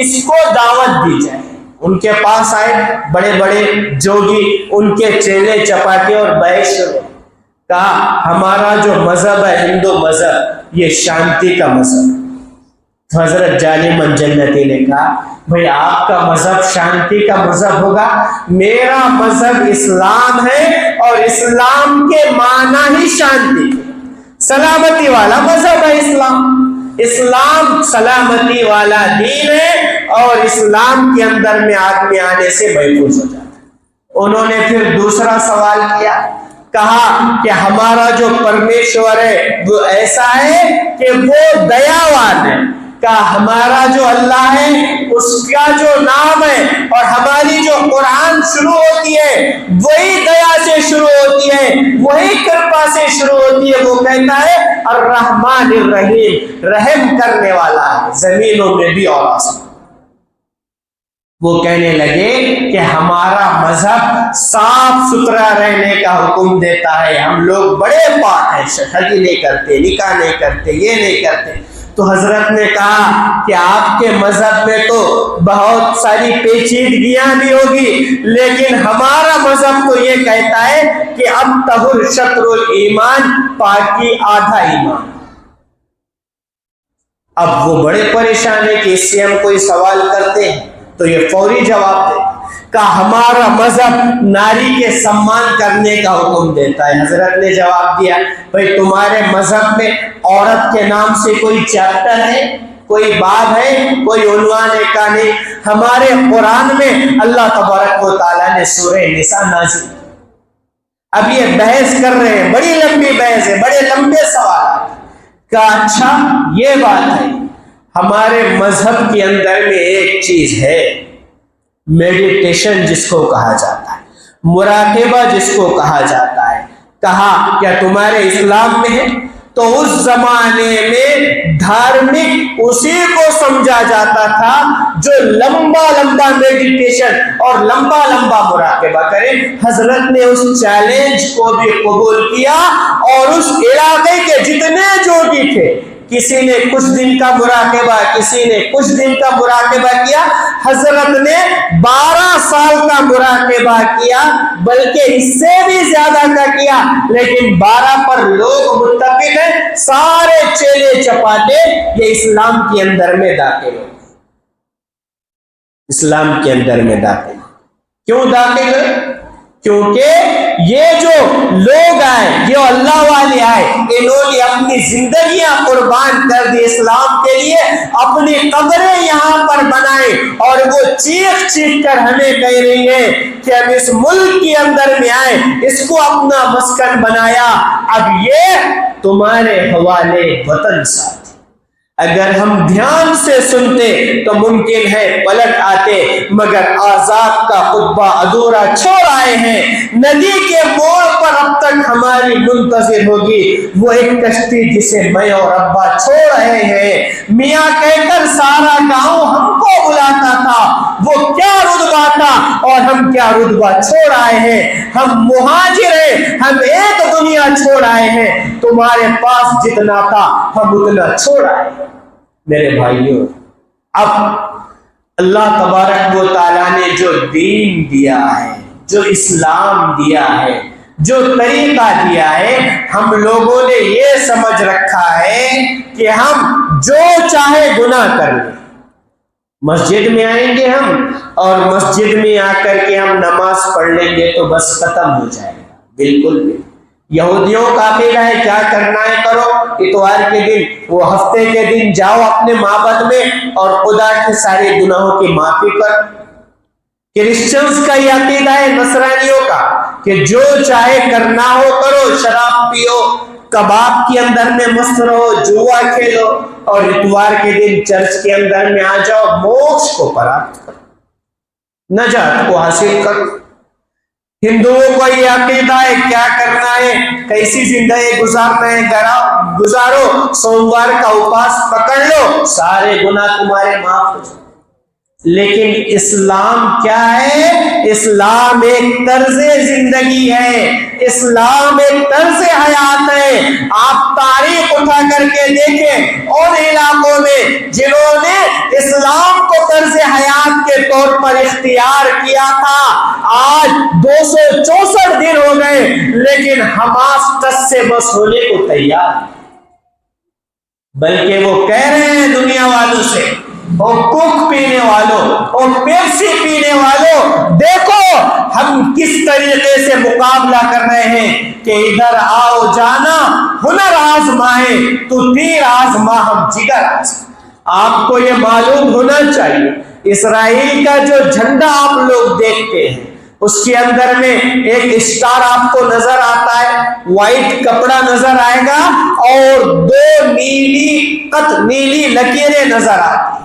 Speaker 1: اس کو دعوت دی جائے۔ ان کے پاس آئے بڑے بڑے جوگی، ان کے چیلے چپاٹے اور بحث شروع۔ کہا ہمارا جو مذہب ہے ہندو مذہب یہ شانتی کا مذہب۔ حضرت جانمن جنتی نے کہا بھئی آپ کا مذہب شانتی کا مذہب ہوگا، میرا مذہب اسلام ہے، اور اسلام کے معنی ہی شانتی، سلامتی والا مذہب ہے اسلام۔ اسلام سلامتی والا دین ہے، اور اسلام کے اندر میں آدمی آنے سے محفوظ ہو جاتا ہے۔ انہوں نے پھر دوسرا سوال کیا، کہا کہ ہمارا جو پرمیشور ہے وہ ایسا ہے کہ وہ دیاوان ہے، کہ ہمارا جو اللہ ہے اس کا جو نام ہے، اور ہماری جو قرآن شروع ہوتی ہے وہی دیا سے شروع ہوتی ہے، وہی کرپا سے شروع ہوتی ہے۔ وہ کہتا ہے الرحمن الرحیم، رحم کرنے والا ہے زمینوں میں بھی اور آسمان۔ وہ کہنے لگے کہ ہمارا مذہب صاف ستھرا رہنے کا حکم دیتا ہے، ہم لوگ بڑے پاک ہیں، شادی نہیں کرتے، نکاح نہیں کرتے، یہ نہیں کرتے۔ تو حضرت نے کہا کہ آپ کے مذہب میں تو بہت ساری پیچیدگیاں بھی ہوگی، لیکن ہمارا مذہب تو یہ کہتا ہے کہ اب طہر شطر الایمان، پاکی آدھا ایمان۔ اب وہ بڑے پریشان ہیں کہ اس سے ہم کوئی سوال کرتے ہیں تو یہ فوری جواب دے کا ہمارا مذہب ناری کے سمان کرنے کا حکم دیتا ہے. حضرت نے جواب دیا بھائی تمہارے مذہب میں عورت کے نام سے کوئی چیپٹر ہے, کوئی باب ہے, کوئی عنوان ہے کا نہیں. ہمارے قرآن میں اللہ تبارک و تعالیٰ نے سورہ نساء نازل. اب یہ بحث کر رہے ہیں, بڑی لمبی بحث ہے, بڑے لمبے سوال کا. اچھا یہ بات ہے, ہمارے مذہب کے اندر میں ایک چیز ہے, میڈیٹیشن جس کو کہا جاتا ہے, مراقبہ جس کو کہا جاتا ہے. کہا کیا تمہارے اسلام میں ہے؟ تو اس زمانے میں دھارمک اسی کو سمجھا جاتا تھا جو لمبا لمبا میڈیٹیشن اور لمبا لمبا مراقبہ کرے. حضرت نے اس چیلنج کو بھی قبول کیا اور اس علاقے کے جتنے جوگی تھے, کسی نے کچھ دن کا مراقبہ, کسی نے کچھ دن کا مراقبہ کیا. حضرت نے 12 سال کا مراقبہ کیا, بلکہ اس سے بھی زیادہ کا کیا, لیکن 12 پر لوگ متفق ہیں, سارے چیلے چپاٹے یہ اسلام کے اندر میں داخل ہو, اسلام کے اندر میں داخل. کیوں داخل؟ کیونکہ یہ جو لوگ آئے, جو اللہ والے آئے, انہوں نے اپنی زندگیاں قربان کر دی اسلام کے لیے, اپنی قبریں یہاں پر بنائیں, اور وہ چیخ چیخ کر ہمیں کہہ رہی ہیں کہ ہم اس ملک کے اندر میں آئے, اس کو اپنا مسکن بنایا. اب یہ تمہارے حوالے وطن ساتھ. اگر ہم دھیان سے سنتے تو ممکن ہے پلٹ آتے, مگر آزاد کا خطبہ ادھورا چھوڑ آئے ہیں. ندی کے موڑ پر اب تک ہماری منتظر ہوگی وہ ایک کشتی جسے میں اور ابا چھوڑ رہے ہیں. میاں کہہ کر سارا گاؤں ہم کو بلاتا تھا, وہ کیا رتبہ تھا اور ہم کیا رتبہ چھوڑ آئے ہیں. ہم مہاجر ہیں, ہم ایک دنیا چھوڑ آئے ہیں, تمہارے پاس جتنا تھا ہم اتنا چھوڑ آئے. میرے بھائیوں, اب اللہ تبارک و تعالیٰ نے جو دین دیا ہے, جو اسلام دیا ہے, جو طریقہ دیا ہے, ہم لوگوں نے یہ سمجھ رکھا ہے کہ ہم جو چاہے گناہ کر لیں. مسجد میں آئیں گے ہم, اور مسجد میں آ کر کے ہم نماز پڑھ لیں گے تو بس ختم ہو جائے گا. بالکل بھی یہودیوں کا عقیدہ ہے کیا کرنا ہے کرو, اتوار کے دن, وہ ہفتے کے دن جاؤ اپنے معبد میں اور خدا کے سارے گناہوں کی معافی کر. کرسچنز کا یہ عقیدہ ہے, نصرانیوں کا, کہ جو چاہے کرنا ہو کرو, شراب پیو, کباب کے اندر میں مست رہو, جوا کھیلو, اور اتوار کے دن چرچ کے اندر میں آ جاؤ, موکش کو پراپت کرو, نجات کو حاصل کرو. ہندوؤں کو یہ عقیدہ ہے کیا کرنا ہے, کیسی زندگی گزارنا ہے گزارو, سوموار کا اپواس پکڑ لو, سارے گناہ تمہارے معاف ہو جائیں. لیکن اسلام کیا ہے؟ اسلام ایک طرز زندگی ہے, اسلام ایک طرز حیات ہے. آپ تاریخ اٹھا کر کے دیکھیں ان علاقوں میں جنہوں نے اسلام کو طرز حیات کے طور پر اختیار کیا تھا, آج 264 دن ہو گئے لیکن حماس ٹس سے بس ہونے کو تیار, بلکہ وہ کہہ رہے ہیں دنیا والوں سے, اور کوک پینے والوں اور پیپسی پینے والوں, دیکھو ہم کس طریقے سے مقابلہ کر رہے ہیں کہ ادھر آؤ جانا, ہنر آزمائیں تو تیر آزما ہم جگر آزما. آپ کو یہ معلوم ہونا چاہیے, اسرائیل کا جو جھنڈا آپ لوگ دیکھتے ہیں اس کے اندر میں ایک اسٹار آپ کو نظر آتا ہے, وائٹ کپڑا نظر آئے گا, اور 2 نیلی لکیریں نظر آتی ہیں.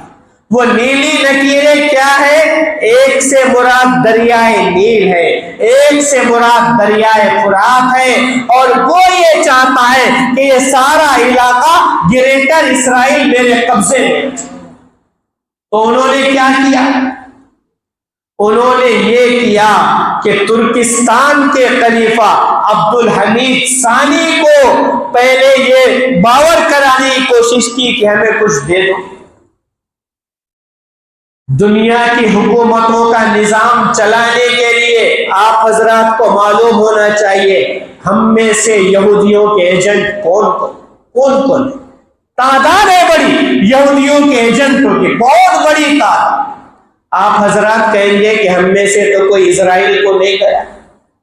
Speaker 1: وہ نیلی لکیریں کیا ہے؟ ایک سے مراد دریائے نیل ہے, ایک سے مراد دریائے فرات ہے, اور وہ یہ چاہتا ہے کہ یہ سارا علاقہ گریٹر اسرائیل میرے قبضے میں. تو انہوں نے کیا کیا؟ انہوں نے یہ کیا کہ ترکستان کے خلیفہ عبدالحمید ثانی کو پہلے یہ باور کرانے کی کوشش کی کہ ہمیں کچھ دے دو. دنیا کی حکومتوں کا نظام چلانے کے لیے آپ حضرات کو معلوم ہونا چاہیے ہم میں سے یہودیوں کے ایجنٹ کون تعداد ہے بڑی, یہودیوں کے ایجنٹوں کی بہت بڑی تعداد. آپ حضرات کہیں گے کہ ہم میں سے تو کوئی اسرائیل کو نہیں گیا،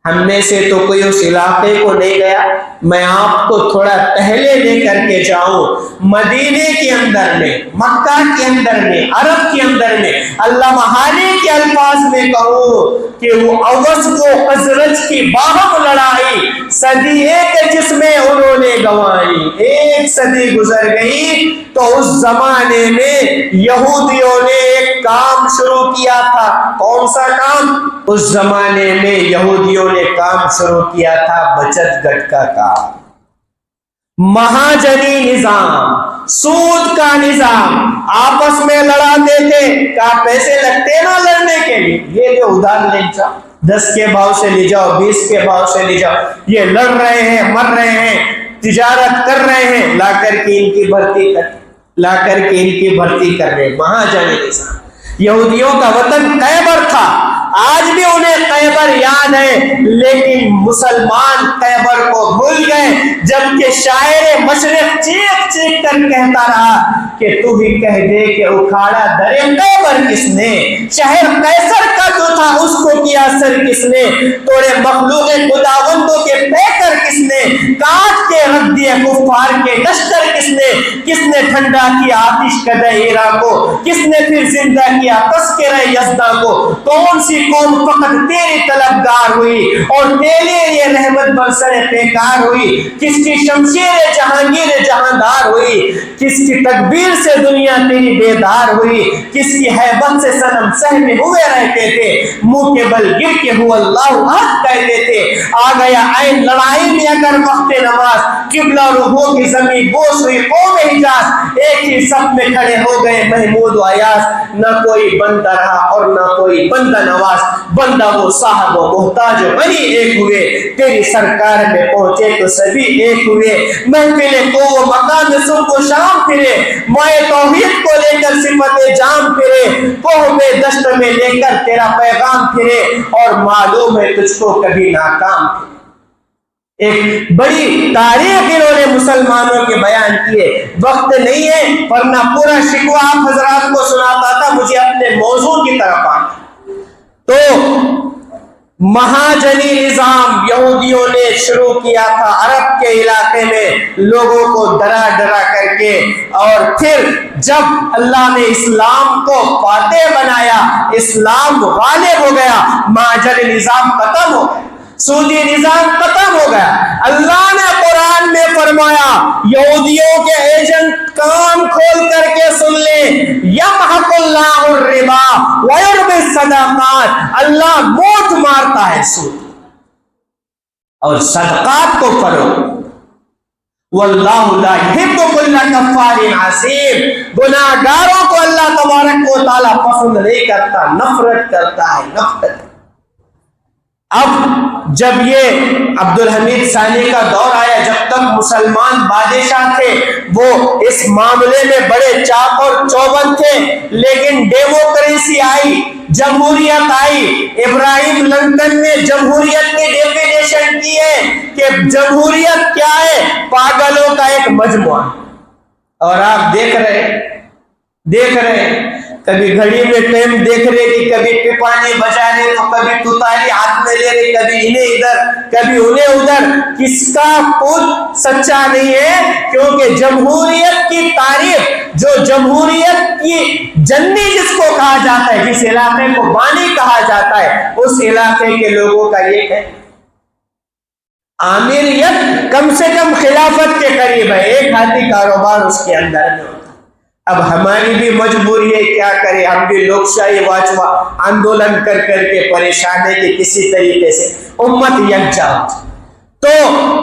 Speaker 1: ہم میں سے تو کوئی اس علاقے کو نہیں گیا۔ میں آپ کو تھوڑا پہلے لے کر کے جاؤں، مدینے کے اندر میں، مکہ کے اندر میں، عرب کے اندر میں، علامہ حالی کے الفاظ میں کہوں کہ وہ اوس کو خزرج کی باہم لڑائی صدی ایک جس میں انہوں نے گنوائی، ایک صدی گزر گئی تو اس زمانے میں یہودیوں نے ایک کام شروع کیا تھا۔ کون سا کام؟ اس زمانے میں یہودیوں نے کام شروع کیا تھا بچت گٹ کا کام، مہاجنی نظام، سود کا نظام۔ آپس میں لڑاتے تھے، کہا پیسے لگتے نا لڑنے کے لیے، یہ جو ادھار لے جاؤ، 10 کے بھاؤ سے لے جاؤ، 20 کے بھاؤ سے لے جاؤ، یہ لڑ رہے ہیں، مر رہے ہیں، تجارت کر رہے ہیں، لا کر کے ان کی بھرتی کر رہے ہیں، مہاجنی نظام۔ یہودیوں کا وطن خیبر تھا، آج بھی انہیں خیبر یاد ہے، لیکن مسلمان خیبر کو بھول گئے، جبکہ شاعر مشرق چیخ چیخ کر کہتا رہا کہ تو ہی کہہ دے کہ اکھاڑا در خیبر کس نے، شہر قیصر کا جو تھا اس کو کیا سر کس نے، توڑے مخلوق خداوندوں کے پیکر کس نے، کاٹ کے رکھ دیے کفار کے لشکر کس نے ٹھنڈا کیا آتش قدح ہیرا کو، کس نے پھر زندہ کیا تذکرہ یزداں کو، کون سی قوم فقط تیری طلبگار ہوئی اور تیرے لیے رحمت برسر پیکار ہوئی، کس کی شمشیر جہانگیر جہاندار ہوئی، کس کی تکبیر سے دنیا تیری بیدار ہوئی، کس کی حیبت سے صنم سہمے ہوئے رہتے تھے، منہ کے بل گر کے ہو اللہ احد کہتے تھے، آ گیا عین لڑائی میں اگر وقت نماز، قبلہ رخوں کی زمین بوس ہوئی قوم حجاز، ایک ہی صف میں کھڑے ہو گئے محمود و ایاز، نہ کوئی بندہ رہا اور نہ کوئی بندہ نواز، بندہ وہ صاحب و محتاج و غنی ایک ہوئے، تیری سرکار میں پہنچے تو سبھی ایک ہوئے، محفل کو وہ مقام صبح و شام پھرے، مائے توحید کو لے کر صفت جام پھرے، کوہ میں دشت میں لے کر تیرا پیغام پھرے، اور معلوم ہے تجھ کو کبھی ناکام پھرے۔ ایک بڑی تاریخ انہوں نے مسلمانوں کے بیان کیے، وقت نہیں ہے ورنہ پورا شکوہ آپ حضرات کو سناتا تھا، مجھے اپنے موضوع کی طرف آنا۔ تو مہاجنی نظام یہودیوں نے شروع کیا تھا عرب کے علاقے میں، لوگوں کو ڈرا ڈرا کر کے، اور پھر جب اللہ نے اسلام کو فاتح بنایا، اسلام غالب ہو گیا، مہاجنی نظام ختم ہو گیا، سودی نظام ختم ہو گیا۔ اللہ نے قرآن میں فرمایا، یہودیوں کے ایجنٹ کان کھول کر کے سن لیں، یمحق اللہ الربا ویربی الصدقات، اللہ موت مارتا ہے سود اور صدقات کو فروغ، واللہ لا یحب کل کفار عصیم، گناہ گاروں کو اللہ تبارک و تعالیٰ پسند نہیں کرتا، نفرت کرتا ہے، نفرت۔ اب جب یہ عبد الحمید ثانی کا دور آیا، جب تک مسلمان بادشاہ تھے وہ اس معاملے میں بڑے چاق اور چوبند تھے، لیکن ڈیموکریسی آئی، جمہوریت آئی، ابراہیم لنکن نے جمہوریت کی ڈیفینیشن کی ہے کہ جمہوریت کیا ہے؟ پاگلوں کا ایک مجموعہ، اور آپ دیکھ رہے کبھی گھڑی میں ٹائم دیکھ رہے کہ کبھی پیپانے بجا رہے تو کبھی تتالی ہاتھ میں لے رہے، کبھی انہیں ادھر کبھی انہیں ادھر، کس کا خود سچا نہیں ہے؟ کیونکہ جمہوریت کی تعریف، جو جمہوریت کی جنی جس کو کہا جاتا ہے، جس علاقے کو بانی کہا جاتا ہے، اس علاقے کے لوگوں کا یہ ہے آمیریت کم سے کم خلافت کے قریب ہے، ایک ہاتھی کاروبار اس کے اندر میں ہوتا۔ اب ہماری بھی مجبوری ہے، کیا کرے، ہم بھی لوک شاہی واجوا آندولن کر کر کے پریشان ہے کہ کسی طریقے سے امت یکجا ہو۔ تو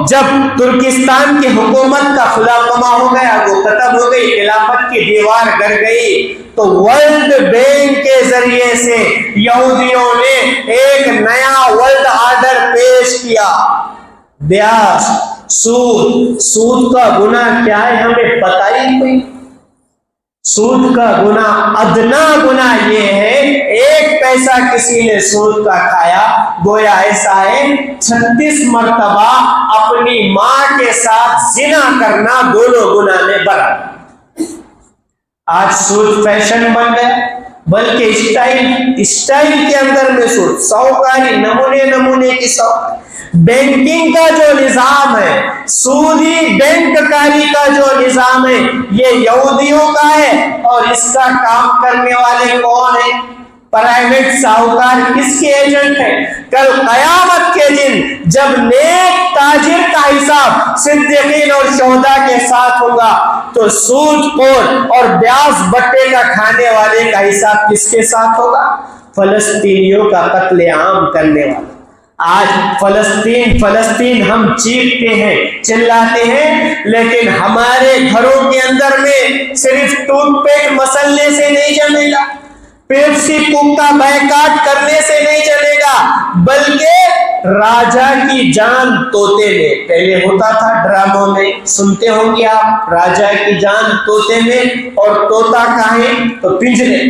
Speaker 1: جب ترکستان کی حکومت کا خلافہ ہو گیا، وہ ختم ہو گئی، خلافت کی دیوار گر گئی، تو ورلڈ بینک کے ذریعے سے یہودیوں نے ایک نیا ورلڈ آرڈر پیش کیا، بیاج، سود کا گناہ کیا ہے ہمیں پتہ ہی نہیں۔ سود کا گناہ، ادنا گناہ یہ ہے، ایک پیسہ کسی نے سود کا کھایا، گویا ایسا ہے 36 مرتبہ اپنی ماں کے ساتھ زنا کرنا، دونوں گناہ میں برابر۔ آج سود فیشن بن گیا، بلکہ اسٹائل کے اندر میں سود، سوکاری، نمونے نمونے کی سوکاری۔ بینکنگ کا جو نظام ہے، سودی بینک کاری کا جو نظام ہے، یہ یہودیوں کا ہے، اور اس کا کام کرنے والے کون ہیں؟ پرائیویٹ ساہوکار، کس کے ایجنٹ ہیں؟ کل قیامت کے دن جب نیک تاجر کا حساب صدیقین اور شہداء کے ساتھ ہوگا، تو سود خور اور بیاض بٹے کا کھانے والے کا حساب کس کے ساتھ ہوگا؟ فلسطینیوں کا قتل عام کرنے والا۔ آج فلسطین ہم چیختے ہیں، چلاتے ہیں، لیکن ہمارے گھروں کے اندر میں صرف ٹوتھ پیک مسلنے سے نہیں جمے گا، پیپسی کوک کا بائیکاٹ کرنے سے نہیں چلے گا، بلکہ راجا کی جان طوطے میں، پہلے ہوتا تھا ڈراموں میں، سنتے ہوں گے آپ، راجا کی جان طوطے میں، اور طوطا کہاں ہے؟ تو پنجرے۔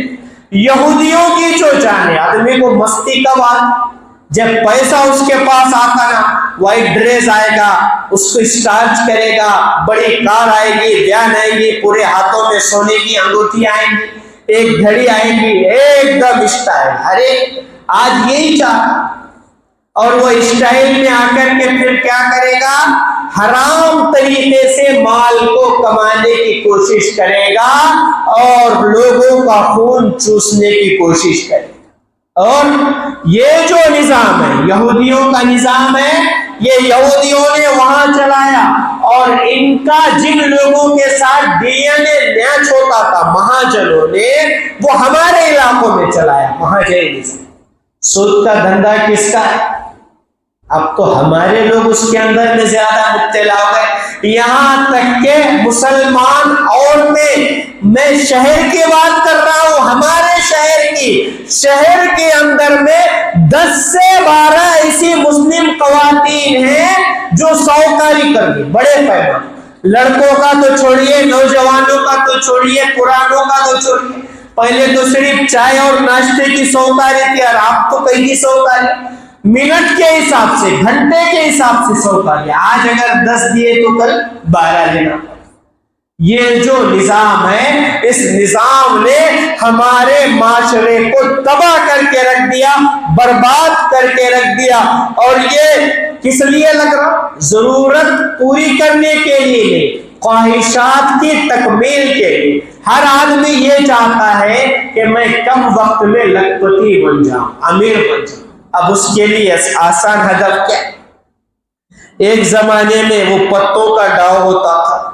Speaker 1: یہودیوں کی جو جان ہے، آدمی کو مستی کب آتی؟ جب پیسہ اس کے پاس آتا نا، وائٹ ڈریس آئے گا، اس کو اسٹارچ کرے گا، بڑی کار آئے گی، بیان آئے گی، پورے ہاتھوں میں سونے کی انگوٹھی آئیں گی، ایک گھڑی آئے گی، ایک دم اسٹائل۔ ارے آج یہی چاہتا، اور وہ اسٹائل میں آ کر کے پھر کیا کرے گا؟ حرام طریقے سے مال کو کمانے کی کوشش کرے گا، اور لوگوں کا خون چوسنے کی کوشش کرے گا۔ اور یہ جو نظام ہے، یہودیوں کا نظام ہے، یہ یہودیوں نے وہاں چلایا، اور ان کا جن لوگوں کے ساتھ ڈی این اے میچ ہوتا تھا مہاجنوں نے، وہ ہمارے علاقوں میں چلایا۔ مہاجن نظام، سود کا دھندا کس کا ہے؟ اب تو ہمارے لوگ اس کے اندر میں زیادہ مبتلا ہو گئے، یہاں تک کہ مسلمان عورتیں، میں شہر کی بات کر رہا ہوں، ہمارے شہر کی، شہر کے اندر میں 10 سے 12 ایسی مسلم خواتین ہیں جو سوکاری کر دی بڑے پیمانے، لڑکوں کا تو چھوڑیے، نوجوانوں کا تو چھوڑیے، پرانوں کا تو چھوڑیے۔ پہلے تو صرف چائے اور ناشتے کی سوکاری تھی، اور آپ تو کہیں کی سوکاری، منٹ کے حساب سے، گھنٹے کے حساب سے سوکاری۔ آج اگر 10 دیے تو کل 12 لینا۔ یہ جو نظام ہے، اس نظام نے ہمارے معاشرے کو تباہ کر کے رکھ دیا، برباد کر کے رکھ دیا، اور یہ کس لیے لگ رہا؟ ضرورت پوری کرنے کے لیے نہیں، خواہشات کی تکمیل کے لیے۔ ہر آدمی یہ چاہتا ہے کہ میں کم وقت میں لکھپتی بن جاؤں، امیر بن جاؤں۔ اب اس کے لیے آسان ہدف کیا؟ ایک زمانے میں وہ پتوں کا ڈاؤ ہوتا تھا،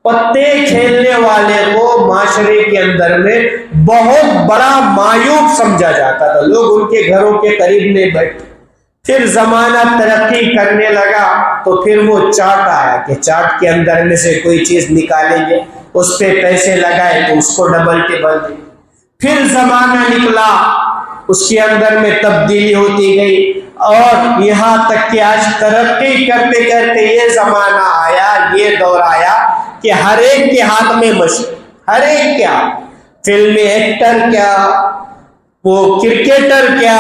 Speaker 1: پتے کھیلنے والے کو معاشرے کے اندر میں بہت بڑا معیوب سمجھا جاتا تھا، لوگ ان کے گھروں کے قریب نہیں بیٹھتے۔ پھر زمانہ ترقی کرنے لگا تو پھر وہ چاٹ آیا کہ چاٹ کے اندر میں سے کوئی چیز نکالیں گے، اس پہ پیسے لگائے تو اس کو ڈبل ٹیبل دیں۔ پھر زمانہ نکلا، اس کے اندر میں تبدیلی ہوتی گئی، اور یہاں تک کہ آج ترقی کرتے کرتے یہ زمانہ آیا، یہ دور آیا کہ ہر ایک کے ہاتھ میں مشین، ہر ایک کیا، فلمی ایکٹر کیا، وہ کرکٹر کیا،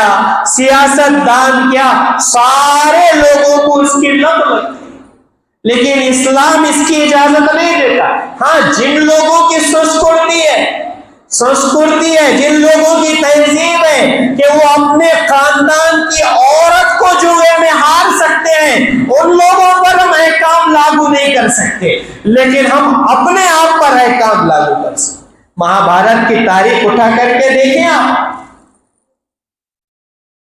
Speaker 1: سیاست دان کیا، سارے لوگوں کو اس کی لت لگتی۔ لیکن اسلام اس کی اجازت نہیں دیتا۔ ہاں، جن لوگوں کی سنسکرتی ہے، جن لوگوں کی تہذیب ہے کہ وہ اپنے خاندان کی عورت کو جوئے میں ہار سکتے ہیں، ان لوگوں پر ہم احکام لاگو نہیں کر سکتے، لیکن ہم اپنے آپ پر احکام لاگو کر سکتے۔ مہابھارت کی تاریخ اٹھا کر کے دیکھیں آپ،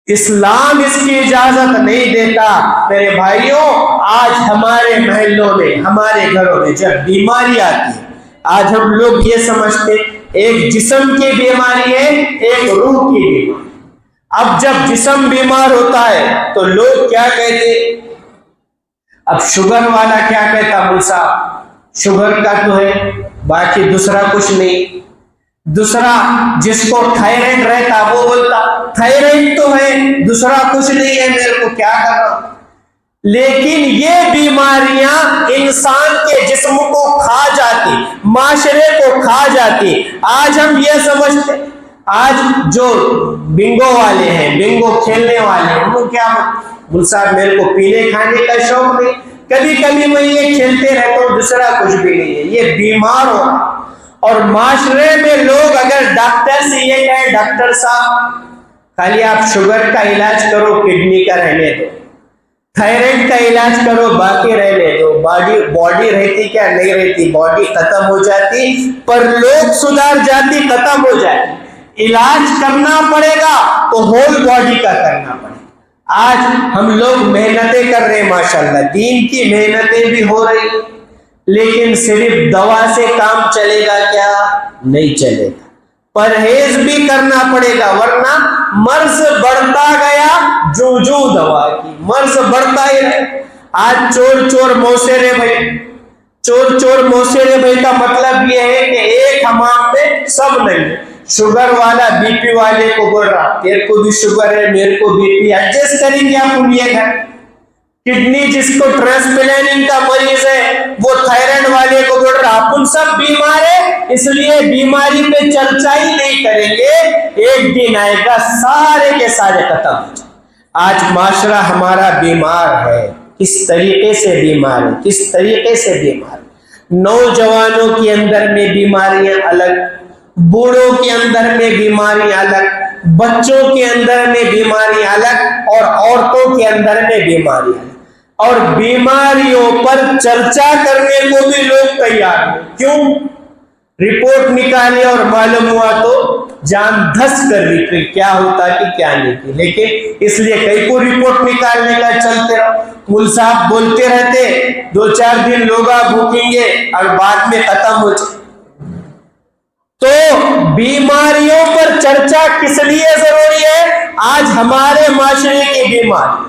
Speaker 1: اسلام اس کی اجازت نہیں دیتا۔ میرے بھائیوں، آج ہمارے محلوں میں، ہمارے گھروں میں جب بیماری آتی ہے، آج ہم لوگ یہ سمجھتے ایک جسم کی بیماری ہے، ایک روح کی بیماری۔ اب جب جسم بیمار ہوتا ہے تو لوگ کیا کہتے؟ اب شوگر والا کیا کہتا؟ مول صاحب شوگر کا تو ہے، باقی دوسرا کچھ نہیں۔ دوسرا جس کو تھائرائڈ رہتا وہ بولتا تھائرائڈ تو ہے، دوسرا کچھ نہیں ہے، میرے کو کیا کرنا۔ لیکن یہ بیماریاں انسان کے جسم کو کھا جاتی، معاشرے کو کھا جاتی۔ آج ہم یہ سمجھتے، آج جو بنگو والے ہیں، بنگو کھیلنے والے ہیں، وہ کیا بول صاحب میرے کو پینے کھانے کا شوق نہیں، کبھی کبھی میں یہ کھیلتے رہتا ہوں، دوسرا کچھ بھی نہیں ہے، یہ بیمار ہو۔ اور معاشرے میں لوگ اگر ڈاکٹر سے یہ کہیں ڈاکٹر صاحب خالی آپ شوگر کا علاج کرو کڈنی کا رہنے دو, تھائرائڈ کا علاج کرو باقی رہنے دو, باڈی رہتی کیا نہیں رہتی, باڈی ختم ہو جاتی پر لوگ سدھار جاتی, ختم ہو جاتی. علاج کرنا پڑے گا تو ہول باڈی کا کرنا پڑے گا. آج ہم لوگ محنتیں کر رہے ہیں ماشاءاللہ, دین کی محنتیں بھی ہو رہی, لیکن صرف دوا سے کام چلے گا کیا؟ نہیں چلے گا. پرہیز بھی کرنا پڑے گا, ورنہ مرض بڑھتا گیا جو دوا کی, مرض بڑھتا ہی رہے. آج چور موسیرے بھائی, چور موسیرے بھائی کا مطلب یہ ہے کہ ایک حمام پہ سب نہیں. شوگر والا بی پی والے کو بول رہا تیرے کو بھی شوگر ہے میرے کو بی پی, ایڈجسٹ کریں گے آپ یہ گھر. کڈنی جس کو ٹرانسپلانٹنگ کا مریض ہے وہ تھائرائڈ والے کو بول رہا اپن سب بیمار ہے, اس لیے بیماری پہ چرچا ہی نہیں کریں گے, ایک دن آئے گا سارے کے سارے ختم ہو جائیں. آج معاشرہ ہمارا بیمار ہے. کس طریقے سے بیمار ہے, کس طریقے سے بیمار ہے. نوجوانوں کے اندر میں بیماریاں الگ, بوڑھوں کے اندر میں بیماریاں الگ, بچوں کے اندر میں بیماریاں الگ, اور عورتوں کے اندر میں بیماریاں الگ. اور بیماریوں پر چرچا کرنے کو بھی لوگ تیار ہیں. کیوں؟ رپورٹ نکالی اور معلوم ہوا تو جان دھس کر نکلی کیا ہوتا کہ کیا نہیں کی. لیکن اس لیے کئی کو رپورٹ نکالنے کا چلتے رہو, مول صاحب بولتے رہتے 2-4 دن لوگ بھوکیں گے اور بعد میں ختم ہو جائے. تو بیماریوں پر چرچا کس لیے ضروری ہے؟ آج ہمارے معاشرے کی بیماری,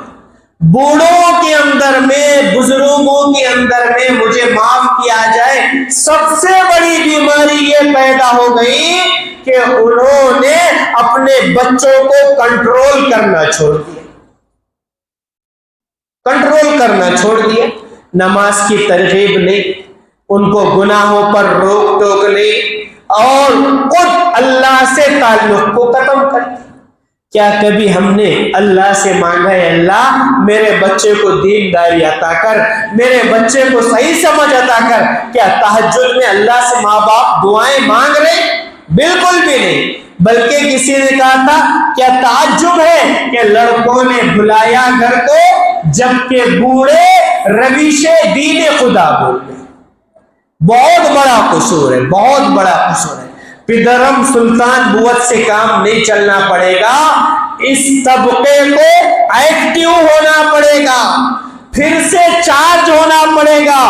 Speaker 1: بوڑھوں کے اندر میں, بزرگوں کے اندر میں, مجھے معاف کیا جائے, سب سے بڑی بیماری یہ پیدا ہو گئی کہ انہوں نے اپنے بچوں کو کنٹرول کرنا چھوڑ دیا. کنٹرول کرنا چھوڑ دیا. نماز کی ترغیب نہیں, ان کو گناہوں پر روک ٹوک نہیں, اور خود اللہ سے تعلق کو ختم کر دیا. کیا کبھی ہم نے اللہ سے مانگا ہے اللہ میرے بچے کو دینداری عطا کر, میرے بچے کو صحیح سمجھ عطا کر؟ کیا تہجد میں اللہ سے ماں باپ دعائیں مانگ رہے؟ بالکل بھی نہیں. بلکہ کسی نے کہا تھا کیا تعجب ہے کہ لڑکوں نے بھلایا گھر کو جبکہ بوڑھے رویش دین خدا بول رہے. بہت بڑا قصور ہے, بہت بڑا قصور ہے. پدرم سلطان بوت سے کام نہیں چلنا پڑے گا, اس طبقے کو ایکٹیو ہونا پڑے گا, پھر سے چارج ہونا پڑے گا.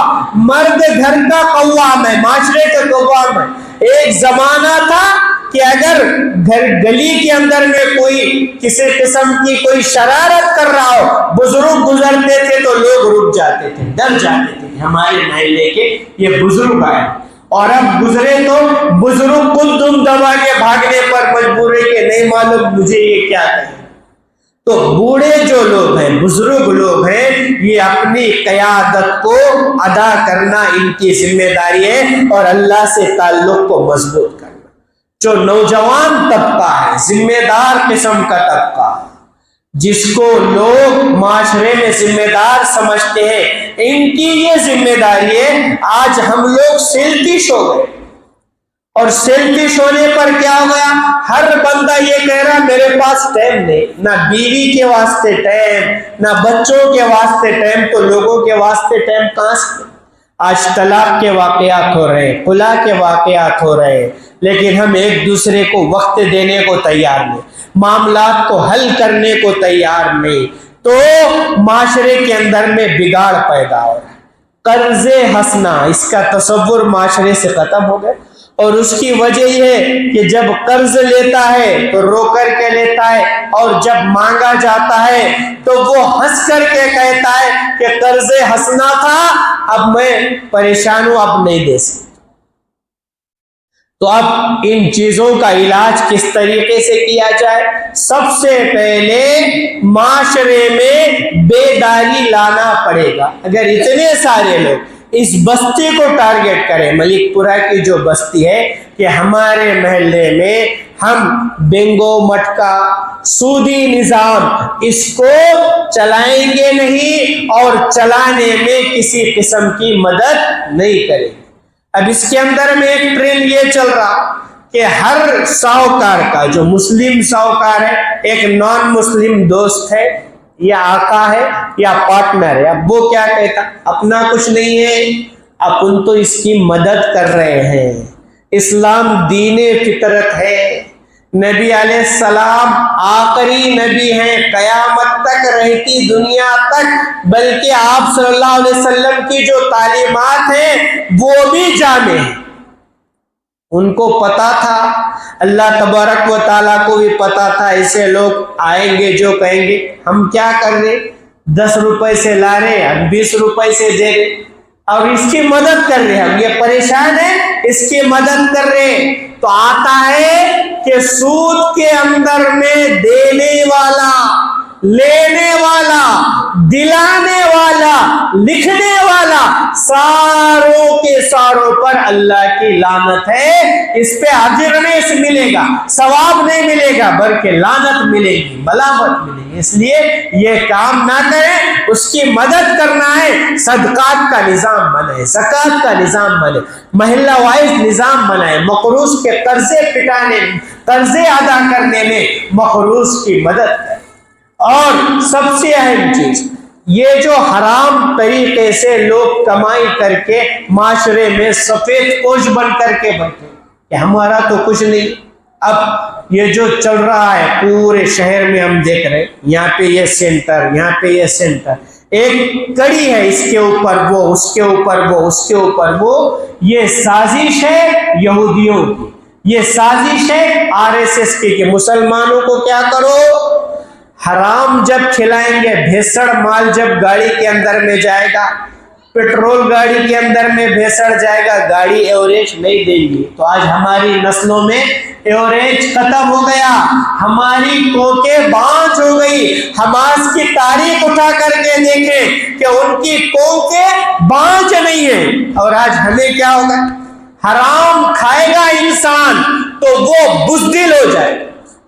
Speaker 1: مرد گھر کا قوام ہے, معاشرے کا قوام ہے. ایک زمانہ تھا کہ اگر گلی کے اندر میں کوئی کسی قسم کی کوئی شرارت کر رہا ہو, بزرگ گزرتے تھے تو لوگ رک جاتے تھے, ڈر جاتے تھے کہ ہمارے محلے کے یہ بزرگ آئے. اور اب گزرے تو بزرگ خود دم دبا کے بھاگنے پر مجبور ہے کہ نہیں معلوم مجھے یہ کیا کہے. تو بوڑھے جو لوگ ہیں, بزرگ لوگ ہیں, یہ اپنی قیادت کو ادا کرنا ان کی ذمہ داری ہے, اور اللہ سے تعلق کو مضبوط کرنا. جو نوجوان طبقہ ہے, ذمہ دار قسم کا طبقہ, جس کو لوگ معاشرے میں ذمہ دار سمجھتے ہیں, ان کی یہ ذمہ داری ہے. آج ہم لوگ سیلفش ہو گئے, اور سیلفش ہونے پر کیا ہو گیا, ہر بندہ یہ کہہ رہا میرے پاس ٹائم نہیں, نہ بیوی کے واسطے ٹائم, نہ بچوں کے واسطے ٹائم, تو لوگوں کے واسطے ٹائم کہاں سے؟ آج طلاق کے واقعات ہو رہے ہیں, خلا کے واقعات ہو رہے ہیں, لیکن ہم ایک دوسرے کو وقت دینے کو تیار نہیں, معاملات کو حل کرنے کو تیار نہیں. تو معاشرے کے اندر میں بگاڑ پیدا ہو رہا ہے. قرض حسنہ, اس کا تصور معاشرے سے ختم ہو گیا, اور اس کی وجہ یہ ہے کہ جب قرض لیتا ہے تو رو کر کے لیتا ہے, اور جب مانگا جاتا ہے تو وہ ہنس کر کے کہتا ہے کہ قرض حسنہ تھا, اب میں پریشان ہوں, اب نہیں دے سکتا. تو اب ان چیزوں کا علاج کس طریقے سے کیا جائے؟ سب سے پہلے معاشرے میں بیداری لانا پڑے گا. اگر اتنے سارے لوگ اس بستی کو ٹارگٹ کریں, ملک پورہ کی جو بستی ہے, کہ ہمارے محلے میں ہم بنگو مٹکا سودی نظام اس کو چلائیں گے نہیں, اور چلانے میں کسی قسم کی مدد نہیں کریں گے. اب اس کے اندر میں ایک ٹرینڈ یہ چل رہا کہ ہر ساہوکار کا، جو مسلم ساہوکار ہے، ایک نان مسلم دوست ہے یا آقا ہے یا پارٹنر ہے. اب وہ کیا کہتا، اپنا کچھ نہیں ہے، اپن تو اس کی مدد کر رہے ہیں. اسلام دین فطرت ہے. نبی علیہ السلام آخری نبی ہیں، قیامت تک رہتی دنیا تک، بلکہ آپ صلی اللہ علیہ وسلم کی جو تعلیمات ہیں وہ بھی جامع ہیں. ان کو پتا تھا، اللہ تبارک و تعالیٰ کو بھی پتا تھا ایسے لوگ آئیں گے جو کہیں گے ہم کیا کر رہے، 10 روپے سے لا رہے، ہم 20 روپے سے دے رہے اور اس کی مدد کر رہے، ہم یہ پریشان ہیں اس کی مدد کر رہے. تو آتا ہے کہ سود کے اندر میں دینے والا، لینے والا، دلانے والا، لکھنے والا، ساروں کے ساروں پر اللہ کی لعنت ہے. اس پہ اجر نہیں ملے گا، ثواب نہیں ملے گا، بلکہ لعنت ملے گی، ملامت ملے گی. اس لیے یہ کام نہ کریں، اس کی مدد کرنا ہے. صدقات کا نظام بنائے، زکوٰۃ کا نظام بنے، محلہ وائز نظام بنائے، مقروض کے قرضے پٹانے، قرضے ادا کرنے میں مقروض کی مدد کریں. اور سب سے اہم چیز یہ جو حرام طریقے سے لوگ کمائی کر کے معاشرے میں سفید پوش بن کر کے بیٹھے کہ ہمارا تو کچھ نہیں. اب یہ جو چل رہا ہے پورے شہر میں ہم دیکھ رہے ہیں، یہاں پہ یہ سینٹر، یہاں پہ یہ سینٹر، ایک کڑی ہے، اس کے اوپر وہ، اس کے اوپر وہ، اس کے اوپر وہ. یہ سازش ہے یہودیوں کی، یہ سازش ہے RSS کی کہ مسلمانوں کو کیا کرو، حرام جب کھلائیں گے، بھیسڑ مال جب گاڑی کے اندر میں جائے گا، پیٹرول گاڑی کے اندر میں بھیسڑ جائے گا، گاڑی ایوریج نہیں دیں گی. تو آج ہماری نسلوں میں ایوریج ختم ہو گیا، ہماری کوکیں بانج ہو گئی. حماس کی تاریخ اٹھا کر کے دیکھیں کہ ان کی کوکیں بانج نہیں ہیں. اور آج ہمیں کیا ہوگا، حرام کھائے گا انسان تو وہ بزدل ہو جائے.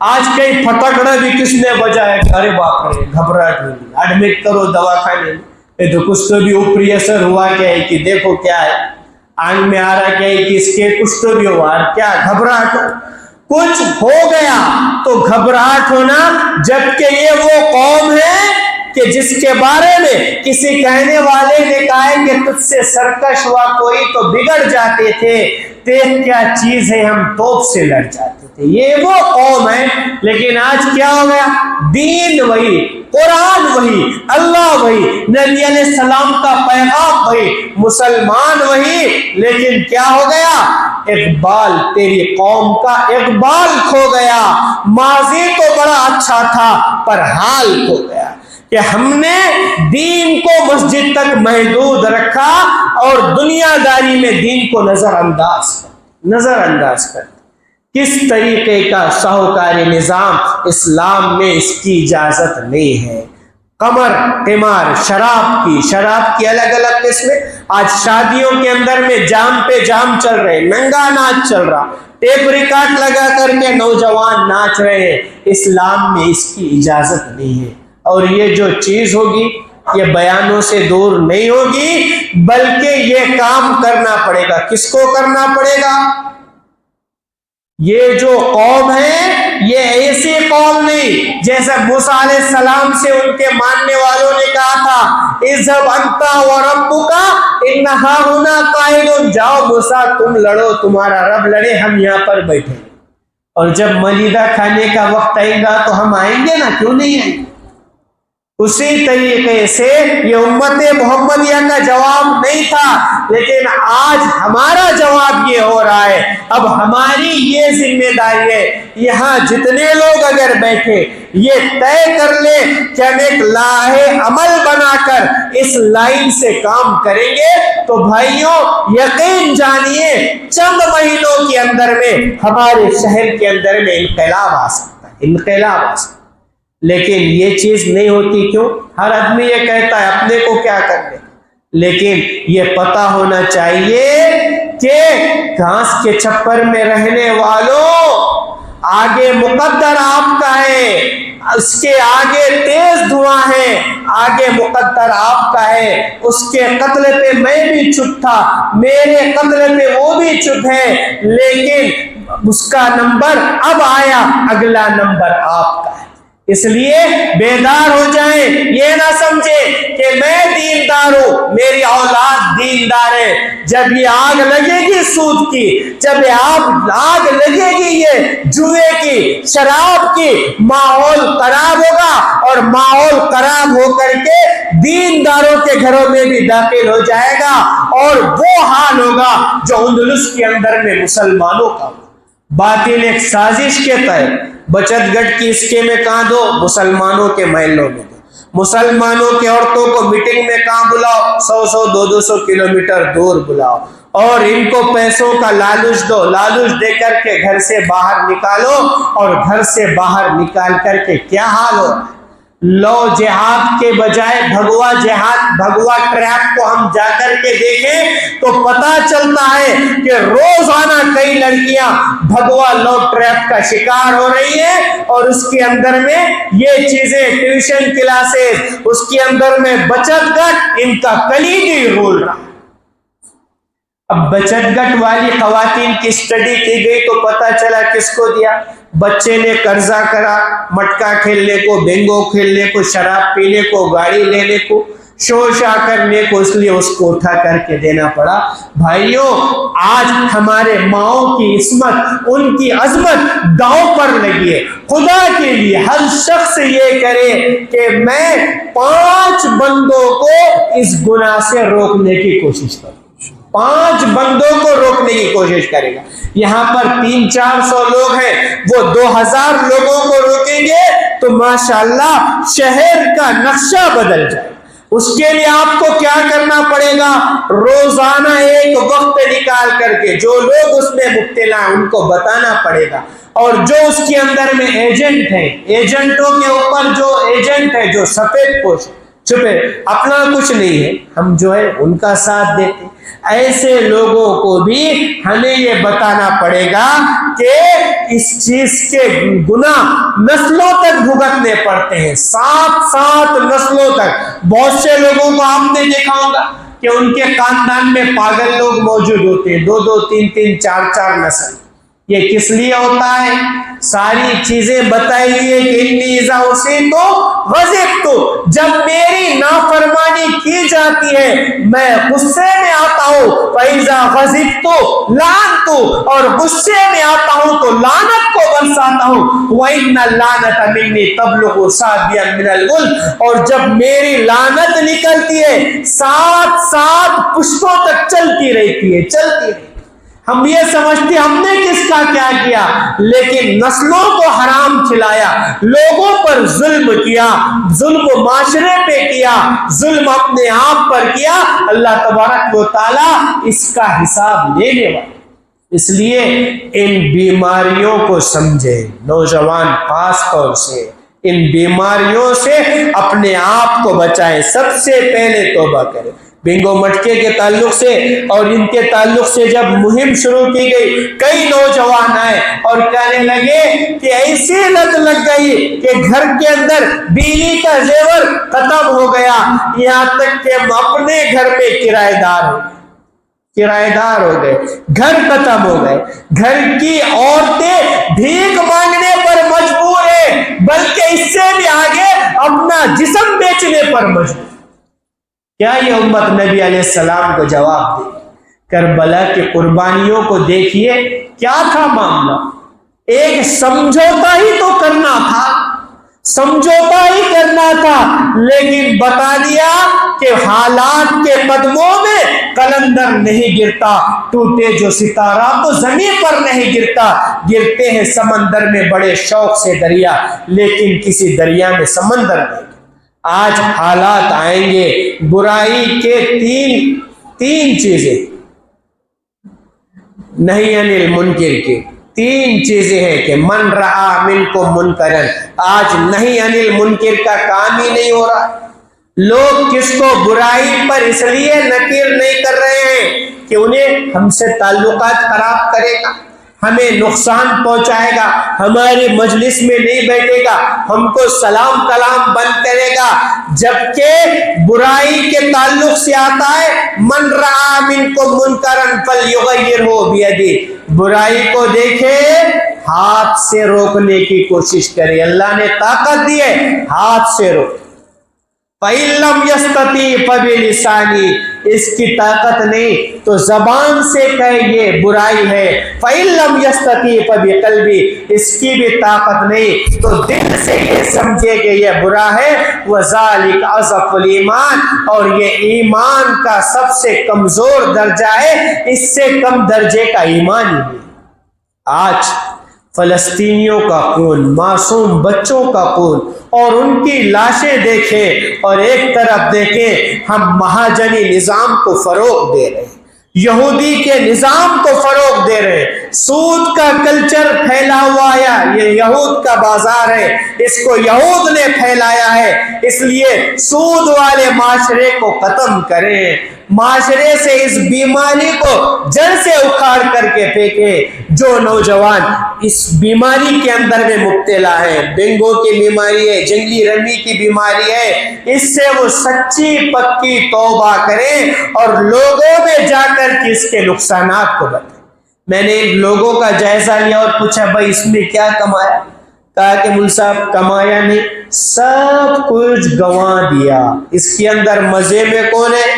Speaker 1: آج کئی پھٹکڑا بھی کس نے بجایا کہ ارے باپ رے گھبراہٹ ہوئی، ایڈمٹ کرو دوا کھانے میں، تو کچھ تو بھی اوپری اثر ہوا کیا ہے کہ دیکھو کیا ہے آنکھ میں آ رہا کیا ہے کہ اس کے کچھ تو بھی ہوا، کیا گھبراہٹ ہو، کچھ ہو گیا تو گھبراہٹ ہونا. جبکہ یہ وہ قوم ہے کہ جس کے بارے میں کسی کہنے والے نے کہا ہے کہ تجھ سے سرکش ہوا کوئی تو بگڑ جاتے تھے، دیکھ کیا چیز ہے ہم توپ سے لڑ جاتے تھے. یہ وہ قوم ہے. لیکن آج کیا ہو گیا، دین وہی، قرآن وہی، اللہ وہی، نبی علیہ السلام کا پیغام وہی، مسلمان وہی، لیکن کیا ہو گیا، اقبال، تیری قوم کا اقبال کھو گیا. ماضی تو بڑا اچھا تھا پر حال کھو گیا کہ ہم نے دین کو مسجد تک محدود رکھا اور دنیا داری میں دین کو نظر انداز کر. کس طریقے کا ساہوکاری نظام، اسلام میں اس کی اجازت نہیں ہے. قمار، شراب کی الگ الگ قسمیں. آج شادیوں کے اندر میں جام پہ جام چل رہے، ننگا ناچ چل رہا، ٹیپ ریکارڈ لگا کر کے نوجوان ناچ رہے ہیں. اسلام میں اس کی اجازت نہیں ہے. اور یہ جو چیز ہوگی یہ بیانوں سے دور نہیں ہوگی، بلکہ یہ کام کرنا پڑے گا. کس کو کرنا پڑے گا؟ یہ جو قوم ہے یہ ایسی قوم نہیں جیسا موسیٰ علیہ السلام سے ان کے ماننے والوں نے کہا تھا، اذهب انت وربک انہا ہنا قاعدون، جاؤ موسیٰ تم لڑو، تمہارا رب لڑے، ہم یہاں پر بیٹھے. اور جب ملیدہ کھانے کا وقت آئے گا تو ہم آئیں گے نا، کیوں نہیں آئیں گے. اسی طریقے سے یہ امت محمدیہ کا جواب نہیں تھا، لیکن آج ہمارا جواب یہ ہو رہا ہے. اب ہماری یہ ذمہ داری ہے، یہاں جتنے لوگ اگر بیٹھے یہ طے کر لیں کہ ہم ایک لاہے عمل بنا کر اس لائن سے کام کریں گے تو بھائیوں یقین جانیے چند مہینوں کے اندر میں ہمارے شہر کے اندر میں انقلاب آ سکتا ہے. لیکن یہ چیز نہیں ہوتی. کیوں؟ ہر آدمی یہ کہتا ہے اپنے کو کیا کرنے، لیکن یہ پتا ہونا چاہیے کہ گھاس کے چھپر میں رہنے والوں، آگے مقدر آپ کا ہے، اس کے آگے تیز دھواں ہے، آگے مقدر آپ کا ہے. اس کے قتل پہ میں بھی چپ تھا, میرے قتل پہ وہ بھی چپ ہے, لیکن اس کا نمبر اب آیا, اگلا نمبر آپ کا ہے. اس لیے بیدار ہو جائیں, یہ نہ سمجھیں کہ میں دیندار ہوں, میری اولاد دیندار ہے. جب یہ آگ لگے گی سود کی, جب یہ آگ لگے گی یہ جوئے کی, شراب کی, ماحول خراب ہوگا, اور ماحول خراب ہو کر کے دینداروں کے گھروں میں بھی داخل ہو جائے گا, اور وہ حال ہوگا جو اندلس کے اندر میں مسلمانوں کا. باطل ایک سازش کے تحت بچت گٹ کی اسکیمیں کہاں دو, مسلمانوں کے محلوں میں دو. مسلمانوں کے عورتوں کو میٹنگ میں کہاں بلاؤ, 100 200 کلومیٹر دور بلاؤ, اور ان کو پیسوں کا لالچ دو, لالچ دے کر کے گھر سے باہر نکالو, اور گھر سے باہر نکال کر کے کیا حال ہو. لو جہاد کے بجائے بھگوا جہاد, بھگوا ٹریپ کو ہم جا کر کے دیکھیں تو پتا چلتا ہے کہ روزانہ کئی لڑکیاں بھگوا لو ٹریپ کا شکار ہو رہی ہیں, اور اس کے اندر میں یہ چیزیں, ٹیوشن کلاسز, اس کے اندر میں بچت گٹ ان کا کلیدی رول رہا. اب بچت گٹ والی خواتین کی اسٹڈی کی گئی تو پتا چلا کس کو دیا, بچے نے قرضہ کرا, مٹکا کھیلنے کو, بینگو کھیلنے کو, شراب پینے کو, گاڑی لینے کو, شور شا کرنے کو, اس لیے اس کو اٹھا کر کے دینا پڑا. بھائیوں, آج ہمارے ماؤں کی عصمت, ان کی عظمت داؤ پر لگی ہے. خدا کے لیے ہر شخص یہ کرے کہ میں 5 بندوں کو اس گناہ سے روکنے کی کوشش کروں, 5 بندوں کو روکنے کی کوشش کرے گا. یہاں پر 300-400 لوگ ہیں, وہ 2000 لوگوں کو روکیں گے تو ماشاءاللہ شہر کا نقشہ بدل جائے. اس کے لیے آپ کو کیا کرنا پڑے گا, روزانہ ایک وقت نکال کر کے جو لوگ اس میں مبتلا ہیں ان کو بتانا پڑے گا, اور جو اس کے اندر میں ایجنٹ ہیں, ایجنٹوں کے اوپر جو ایجنٹ ہے, جو سفید پوش چھپے, اپنا کچھ نہیں ہے, ہم جو ہے ان کا ساتھ دیتے, ایسے لوگوں کو بھی ہمیں یہ بتانا پڑے گا کہ اس چیز کے گناہ نسلوں تک بھگتنے پڑتے ہیں, 7 نسلوں تک. بہت سے لوگوں کو آپ نے دیکھا ہوگا کہ ان کے خاندان میں پاگل لوگ موجود ہوتے ہیں, 2 3 4 نسل. یہ کس لیے ہوتا ہے؟ ساری چیزیں بتائی گئی ہے کہ انی اذا اصیت غضبت, جب میری نافرمانی کی جاتی ہے میں غصے میں آتا ہوں, فاذا غضبت لعنت, اور غصے میں آتا ہوں تو لعنت کو برساتا ہوں, وان اللعنت منی تبلغ سادیا من الغل, اور جب میری لعنت نکلتی ہے 7 پشتوں تک چلتی رہتی ہے. ہم یہ سمجھتے ہم نے کس کا کیا کیا, لیکن نسلوں کو حرام کھلایا, لوگوں پر ظلم کیا, ظلم معاشرے پہ کیا, ظلم اپنے آپ پر کیا. اللہ تبارک و تعالی اس کا حساب لینے والا. اس لیے ان بیماریوں کو سمجھے, نوجوان خاص طور سے ان بیماریوں سے اپنے آپ کو بچائیں. سب سے پہلے توبہ کریں. بنگو مٹکے کے تعلق سے اور ان کے تعلق سے جب مہم شروع کی گئی, کئی نوجوان آئے اور کہنے لگے کہ ایسی لت لگ گئی کہ گھر کے اندر بیوی کا زیور ختم ہو گیا, یہاں تک کہ ہم اپنے گھر میں کرایہ دار ہو گئے, گھر ختم ہو گئے, گھر کی عورتیں بھیک مانگنے پر مجبور ہیں, بلکہ اس سے بھی آگے اپنا جسم بیچنے پر مجبور. کیا یہ امت نبی علیہ السلام کو جواب دے؟ کربلا کی قربانیوں کو دیکھیے, کیا تھا معاملہ, ایک سمجھوتا ہی تو کرنا تھا, سمجھوتا ہی کرنا تھا, لیکن بتا دیا کہ حالات کے قدموں میں قلندر نہیں گرتا, ٹوٹے جو ستارہ تو زمین پر نہیں گرتا, گرتے ہیں سمندر میں بڑے شوق سے دریا, لیکن کسی دریا میں سمندر نہیں. آج حالات آئیں گے, برائی کے تین چیزیں, نہیں انل منکر کی 3 چیزیں ہیں کہ من رہا منکم منکرن. آج نہیں انل منکر کا کام ہی نہیں ہو رہا. لوگ کس کو برائی پر اس لیے نکیر نہیں کر رہے ہیں کہ انہیں ہم سے تعلقات خراب کرے گا, ہمیں نقصان پہنچائے گا، ہماری مجلس میں نہیں بیٹھے گا، ہم کو سلام کلام بند کرے گا، جبکہ برائی کے تعلق سے آتا ہے من رعا منکم منکرا فلیغیرہ بیدہ، برائی کو دیکھے ہاتھ سے روکنے کی کوشش کرے، اللہ نے طاقت دی ہے ہاتھ سے روک، فَإِن لَّمْ يَسْتَطِعْ فَبِلِسَانِهِ، اس کی طاقت نہیں تو زبان سے کہے یہ برائی ہے، فَإِن لَّمْ يَسْتَطِعْ فَبِقَلْبِهِ، اس کی بھی طاقت نہیں تو دل سے یہ سمجھے کہ یہ برا ہے، وَذَلِكَ أَضْعَفُ الْإِيمَانِ، اور یہ ایمان کا سب سے کمزور درجہ ہے، اس سے کم درجے کا ایمان ہی نہیں۔ آج فلسطینیوں کا خون، معصوم بچوں کا خون اور ان کی لاشیں دیکھیں، اور ایک طرف دیکھیں ہم مہاجنی نظام کو فروغ دے رہے ہیں، یہودی کے نظام کو فروغ دے رہے ہیں، سود کا کلچر پھیلا ہوا ہے، یہ یہود کا بازار ہے، اس کو یہود نے پھیلایا ہے، اس لیے سود والے معاشرے کو ختم کریں، معاشرے سے اس بیماری کو جڑ سے اکھاڑ کر کے پھینکیں۔ جو نوجوان اس بیماری کے اندر میں مبتلا ہے، ڈینگو کی بیماری ہے، جنگلی رمی کی بیماری ہے، اس سے وہ سچی پکی توبہ کریں اور لوگوں میں جا کر کے اس کے نقصانات کو بتائیں۔ میں نے لوگوں کا جائزہ لیا اور پوچھا بھائی اس میں کیا کمایا؟ کہا کہ مول صاحب کمایا نہیں، سب کچھ گنوا دیا۔ اس کے اندر مزے میں کون ہے؟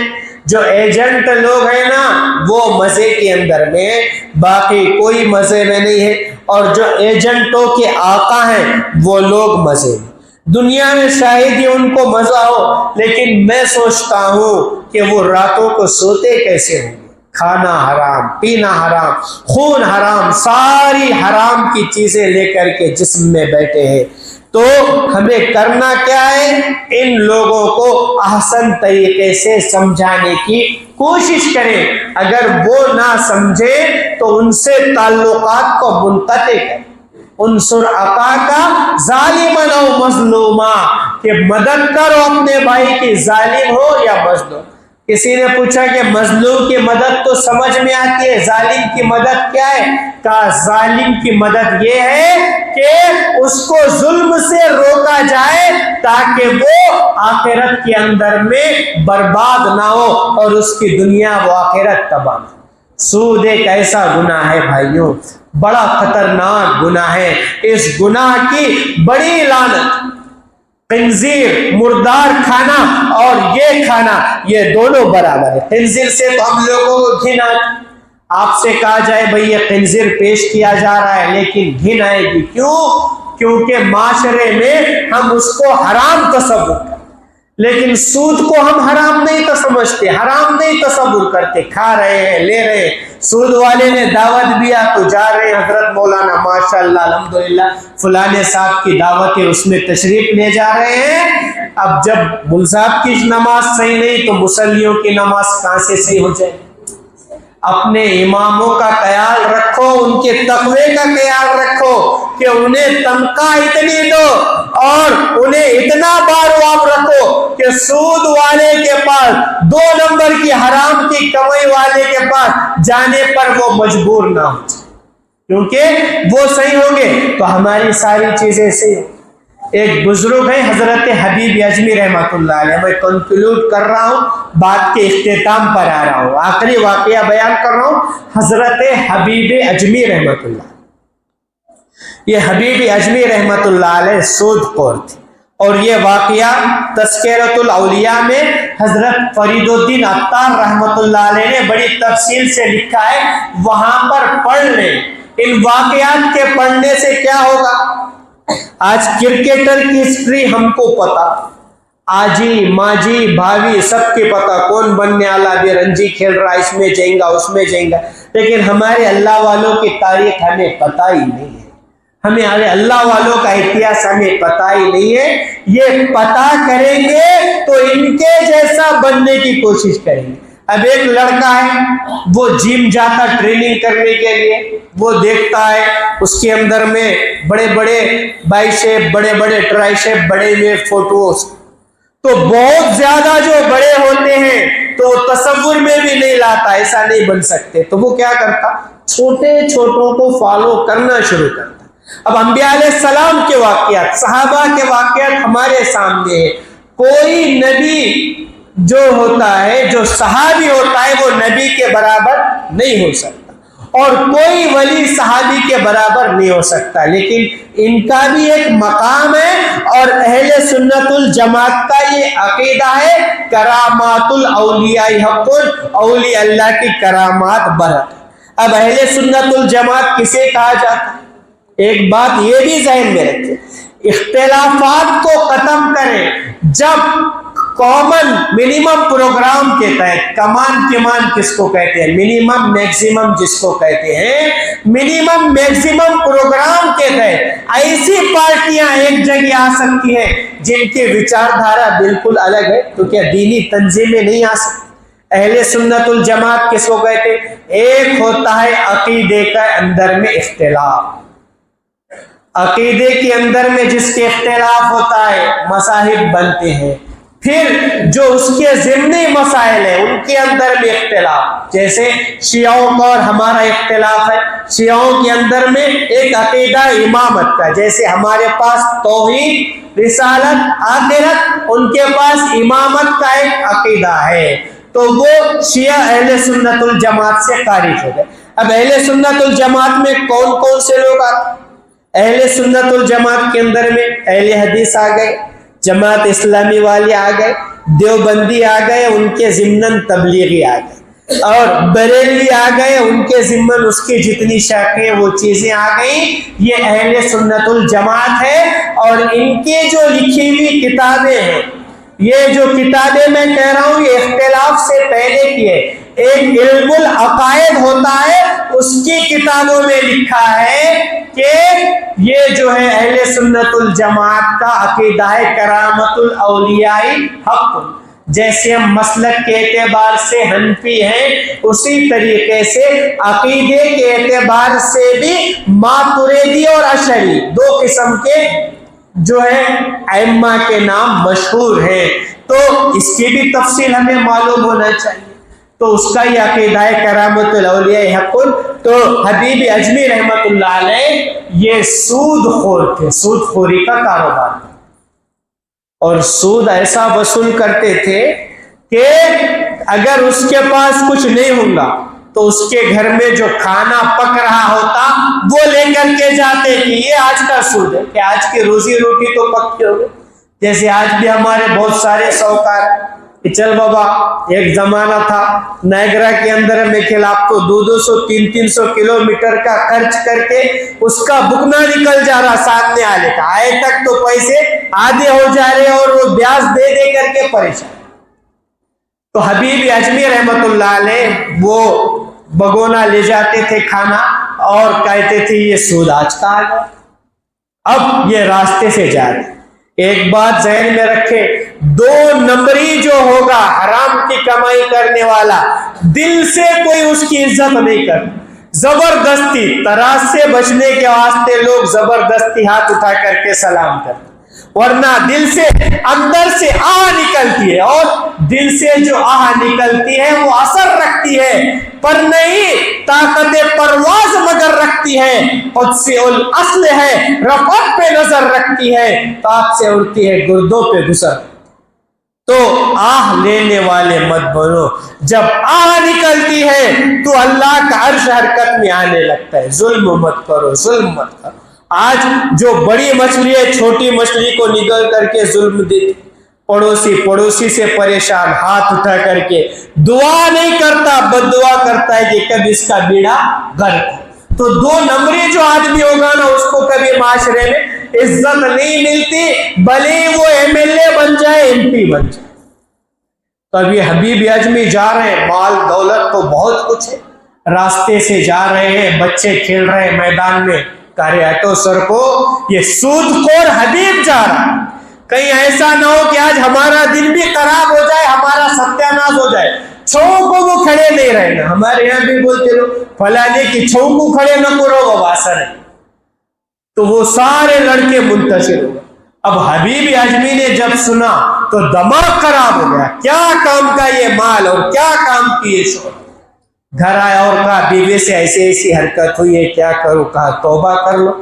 Speaker 1: جو ایجنٹ لوگ ہیں نا وہ مزے کے اندر میں، باقی کوئی مزے میں نہیں ہے، اور جو ایجنٹوں کے آقا ہیں وہ لوگ مزے میں۔ دنیا میں شاید ہی ان کو مزہ ہو، لیکن میں سوچتا ہوں کہ وہ راتوں کو سوتے کیسے ہوں گے؟ کھانا حرام، پینا حرام، خون حرام، ساری حرام کی چیزیں لے کر کے جسم میں بیٹھے ہیں۔ تو ہمیں کرنا کیا ہے؟ ان لوگوں کو احسن طریقے سے سمجھانے کی کوشش کریں، اگر وہ نہ سمجھے تو ان سے تعلقات کو منقطع کریں۔ انصر اخاک ظالما او مظلوما، کہ مدد کرو اپنے بھائی کی، ظالم ہو یا مظلوم۔ کسی نے پوچھا کہ مظلوم کی مدد تو سمجھ میں آتی ہے، ظالم کی مدد کیا ہے؟ کہا ظالم کی مدد یہ ہے کہ اس کو ظلم سے روکا جائے تاکہ وہ آخرت کے اندر میں برباد نہ ہو اور اس کی دنیا و آخرت تباہ نہ ہو۔ سود ایک ایسا گناہ ہے بھائیوں، بڑا خطرناک گناہ ہے، اس گناہ کی بڑی لعنت۔ خنزیر، مردار کھانا اور یہ کھانا، یہ دونوں برابر ہے۔ خنزیر سے تو ہم لوگوں کو گھن آتی، آپ سے کہا جائے بھئی یہ خنزیر پیش کیا جا رہا ہے لیکن گھن آئے گی، کیوں؟ کیونکہ معاشرے میں ہم اس کو حرام تصور کرتے، لیکن سود کو ہم حرام نہیں سمجھتے، حرام نہیں تصور کرتے، کھا رہے ہیں، لے رہے ہیں۔ سود والے نے دعوت دیا تو جا رہے ہیں، حضرت مولانا ماشاءاللہ الحمدللہ فلانے صاحب کی دعوت ہے، اس میں تشریف لے جا رہے ہیں۔ اب جب مول صاحب کی نماز صحیح نہیں تو مصلیوں کی نماز کہاں سے صحیح ہو جائے؟ اپنے اماموں کا خیال رکھو، ان کے تقوی کا خیال رکھو کہ انہیں تنخواہ اتنی دو اور انہیں اتنا بارواب رکھو کہ سود والے کے پاس، 2 نمبر کی حرام کی کمائی والے کے پاس جانے پر وہ مجبور نہ ہو جائے، کیونکہ وہ صحیح ہوں گے تو ہماری ساری چیزیں صحیح ہوں۔ ایک بزرگ ہیں حضرت حبیب اجمی رحمۃ اللہ علیہ، میں کنکلوڈ کر رہا ہوں، بات کے اختتام پر آ رہا ہوں، آخری واقعہ بیان کر رہا ہوں۔ حضرت حبیب اجمی رحمۃ اللہ، یہ حبیب اجمی رحمۃ اللہ علیہ سود خور تھے، اور یہ واقعہ تذکرۃ الاولیاء میں حضرت فرید الدین عطار رحمۃ اللہ علیہ نے بڑی تفصیل سے لکھا ہے، وہاں پر پڑھ لیں۔ ان واقعات کے پڑھنے سے کیا ہوگا؟ آج کرکٹر کی ہسٹری ہم کو پتا، آجی ماجی بھاوی سب کے پتا، کون بننے والا بھی رنجی کھیل رہا، اس میں جائیں گا اس میں جائیں گا، لیکن ہمارے اللہ والوں کی تاریخ ہمیں پتا ہی نہیں ہے، ہمیں اللہ والوں کا اتہاس ہمیں پتا ہی نہیں ہے۔ یہ پتا کریں گے تو ان کے جیسا بننے کی کوشش کریں گے۔ اب ایک لڑکا ہے، وہ جم جاتا ٹریننگ کرنے کے لیے، وہ دیکھتا ہے اس کے اندر میں بڑے بڑے بائی شیپ، بڑے بڑے ٹرائی شیپ، بڑے میں فوٹوز، تو بہت زیادہ جو بڑے ہوتے ہیں تو تصور میں بھی نہیں لاتا، ایسا نہیں بن سکتے، تو وہ کیا کرتا؟ چھوٹے چھوٹوں کو فالو کرنا شروع کرتا ہے۔ اب انبیاء علیہ السلام کے واقعات، صحابہ کے واقعات ہمارے سامنے ہے۔ کوئی نبی جو ہوتا ہے، جو صحابی ہوتا ہے، وہ نبی کے برابر نہیں ہو سکتا، اور کوئی ولی صحابی کے برابر نہیں ہو سکتا، لیکن ان کا بھی ایک مقام ہے، اور اہل سنت الجماعت کا یہ عقیدہ ہے، کرامات الاولیاء حق، اولیاء اللہ کی کرامات برحق۔ اب اہل سنت الجماعت کسے کہا جاتا ہے؟ ایک بات یہ بھی ذہن میں رکھیں، اختلافات کو ختم کریں۔ جب کامن منیمم پروگرام کے تحت، کمان کس کو کہتے ہیں، منیمم میکسیمم جس کو کہتے ہیں، منیمم میکسیمم پروگرام کے تحت ایسی پارٹیاں ایک جگہ آ سکتی ہیں جن کی وچار دھارا بالکل الگ ہے، تو کیا دینی تنظیمیں نہیں آ سکتی؟ اہل سنت الجماعت کس کو کہتے ہیں؟ ایک ہوتا ہے عقیدے کا اندر میں اختلاف، عقیدے کے اندر میں جس کے اختلاف ہوتا ہے مذاہب بنتے ہیں، پھر جو اس کے ضمنی مسائل ہیں ان کے اندر بھی اختلاف، جیسے شیعوں کا اور ہمارا اختلاف ہے، شیعوں کے اندر میں ایک عقیدہ امامت کا، جیسے ہمارے پاس توحید، رسالت، آخرت، ان کے پاس امامت کا ایک عقیدہ ہے، تو وہ شیعہ اہل سنت الجماعت سے خارج ہو گئے۔ اب اہل سنت الجماعت میں کون کون سے لوگ آتے ہیں؟ اہل سنت الجماعت کے اندر میں اہل حدیث آ گئے، جماعت اسلامی والے آ گئے، دیوبندی آ گئے، ان کے ضمن تبلیغی آ گئے، اور بریلوی آ گئے، ان کے ضمن اس کی جتنی شاخیں وہ چیزیں آ گئیں۔ یہ اہل سنت الجماعت ہے، اور ان کی جو لکھی ہوئی کتابیں ہیں، یہ جو کتابیں میں کہہ رہا ہوں یہ اختلاف سے پہلے کی ہے۔ ایک علم العقائد ہوتا ہے، اس کی کتابوں میں لکھا ہے کہ یہ جو ہے اہل سنت الجماعت کا عقیدہ ہے کرامت الاولیاء حق، جیسے ہم مسلک کے اعتبار سے حنفی ہیں، اسی طریقے سے عقیدے کے اعتبار سے بھی ماتریدی اور اشعری دو قسم کے جو ہے ائمہ کے نام مشہور ہیں، تو اس کی بھی تفصیل ہمیں معلوم ہونا چاہیے۔ تو اس کا یہ عقیدہ ہے کرامت الاولیاء حق۔ تو حبیب اجمی رحمت اللہ علیہ یہ سود خور تھے، سود خوری کا کاروبار، اور سود ایسا وصول کرتے تھے کہ اگر اس کے پاس کچھ نہیں ہوگا تو اس کے گھر میں جو کھانا پک رہا ہوتا وہ لے کر کے جاتے کہ یہ آج کا سود ہے، کہ آج کی روزی روٹی تو پکی ہو گئی۔ جیسے آج بھی ہمارے بہت سارے شوکار کہ چل بابا، ایک زمانہ تھا نائگرا کے اندر میں کھیل آپ کو 200 300 کلومیٹر کا خرچ کر کے اس کا بکنا نکل جا رہا سامنے آنے کا، آئے تک تو پیسے آدھے ہو جا رہے اور وہ بیاج دے دے کر کے پریشان۔ تو حبیب اجمی رحمت اللہ علیہ وہ بگونا لے جاتے تھے کھانا اور کہتے تھے یہ سود آج کا آ گیا، اب یہ راستے سے جا رہے۔ ایک بات ذہن میں رکھے، 2 نمبری جو ہوگا حرام کی کمائی کرنے والا، دل سے کوئی اس کی عزت نہیں کرتا، زبردستی تراس سے بچنے کے واسطے لوگ زبردستی ہاتھ اٹھا کر کے سلام کرتے، ورنہ دل سے اندر سے آہ نکلتی ہے، اور دل سے جو آہ نکلتی ہے وہ اثر رکھتی ہے، پر نہیں طاقت پرواز مگر رکھتی ہے، خود سے الاصل ہے رفعت پہ نظر رکھتی ہے، تاج سے اڑتی ہے گردوں پہ گزر۔ تو آہ لینے والے مت بنو، جب آہ نکلتی ہے تو اللہ کا عرش حرکت میں آنے لگتا ہے۔ ظلم مت کرو، ظلم مت کرو۔ آج جو بڑی مچھلی ہے چھوٹی مچھلی کو نگل کر کے ظلم دیتی، پڑوسی سے پریشان، ہاتھ اٹھا کر کے دعا نہیں کرتا، بد دعا کرتا ہے کہ کبھی اس کا بیڑا غرق ہو۔ تو 2 نمبری جو آدمی ہوگا نا اس کو کبھی معاشرے میں عزت نہیں ملتی، بھلے وہ MLA بن جائے، MP بن جائے۔ تو اب یہ حبیب اجمی جا رہے ہیں، مال دولت تو بہت کچھ ہے، راستے سے جا رہے ہیں، بچے کھیل رہے ہیں میدان میں، کارے ہٹو سر کو، یہ سود خور حبیب جا رہا ہے، کہیں ایسا نہ ہو کہ آج ہمارا دل بھی خراب ہو جائے، ہمارا ستیاناش ہو جائے۔ چھو کو وہ کھڑے نہیں رہنا، ہمارے یہاں بھی بولتے لوگ فلانے کی چھو کو کھڑے نہ کرو وہ واسر ہے، تو وہ سارے لڑکے منتشر ہو گئے۔ اب حبیب اجمی نے جب سنا تو دماغ خراب ہو گیا، کیا کام کا یہ مال اور کیا کام کی یہ شہرت، گھر آیا اور کہا بیوی سے ایسی ایسی حرکت ہوئی ہے، کیا کروں؟ کہا توبہ کر لو۔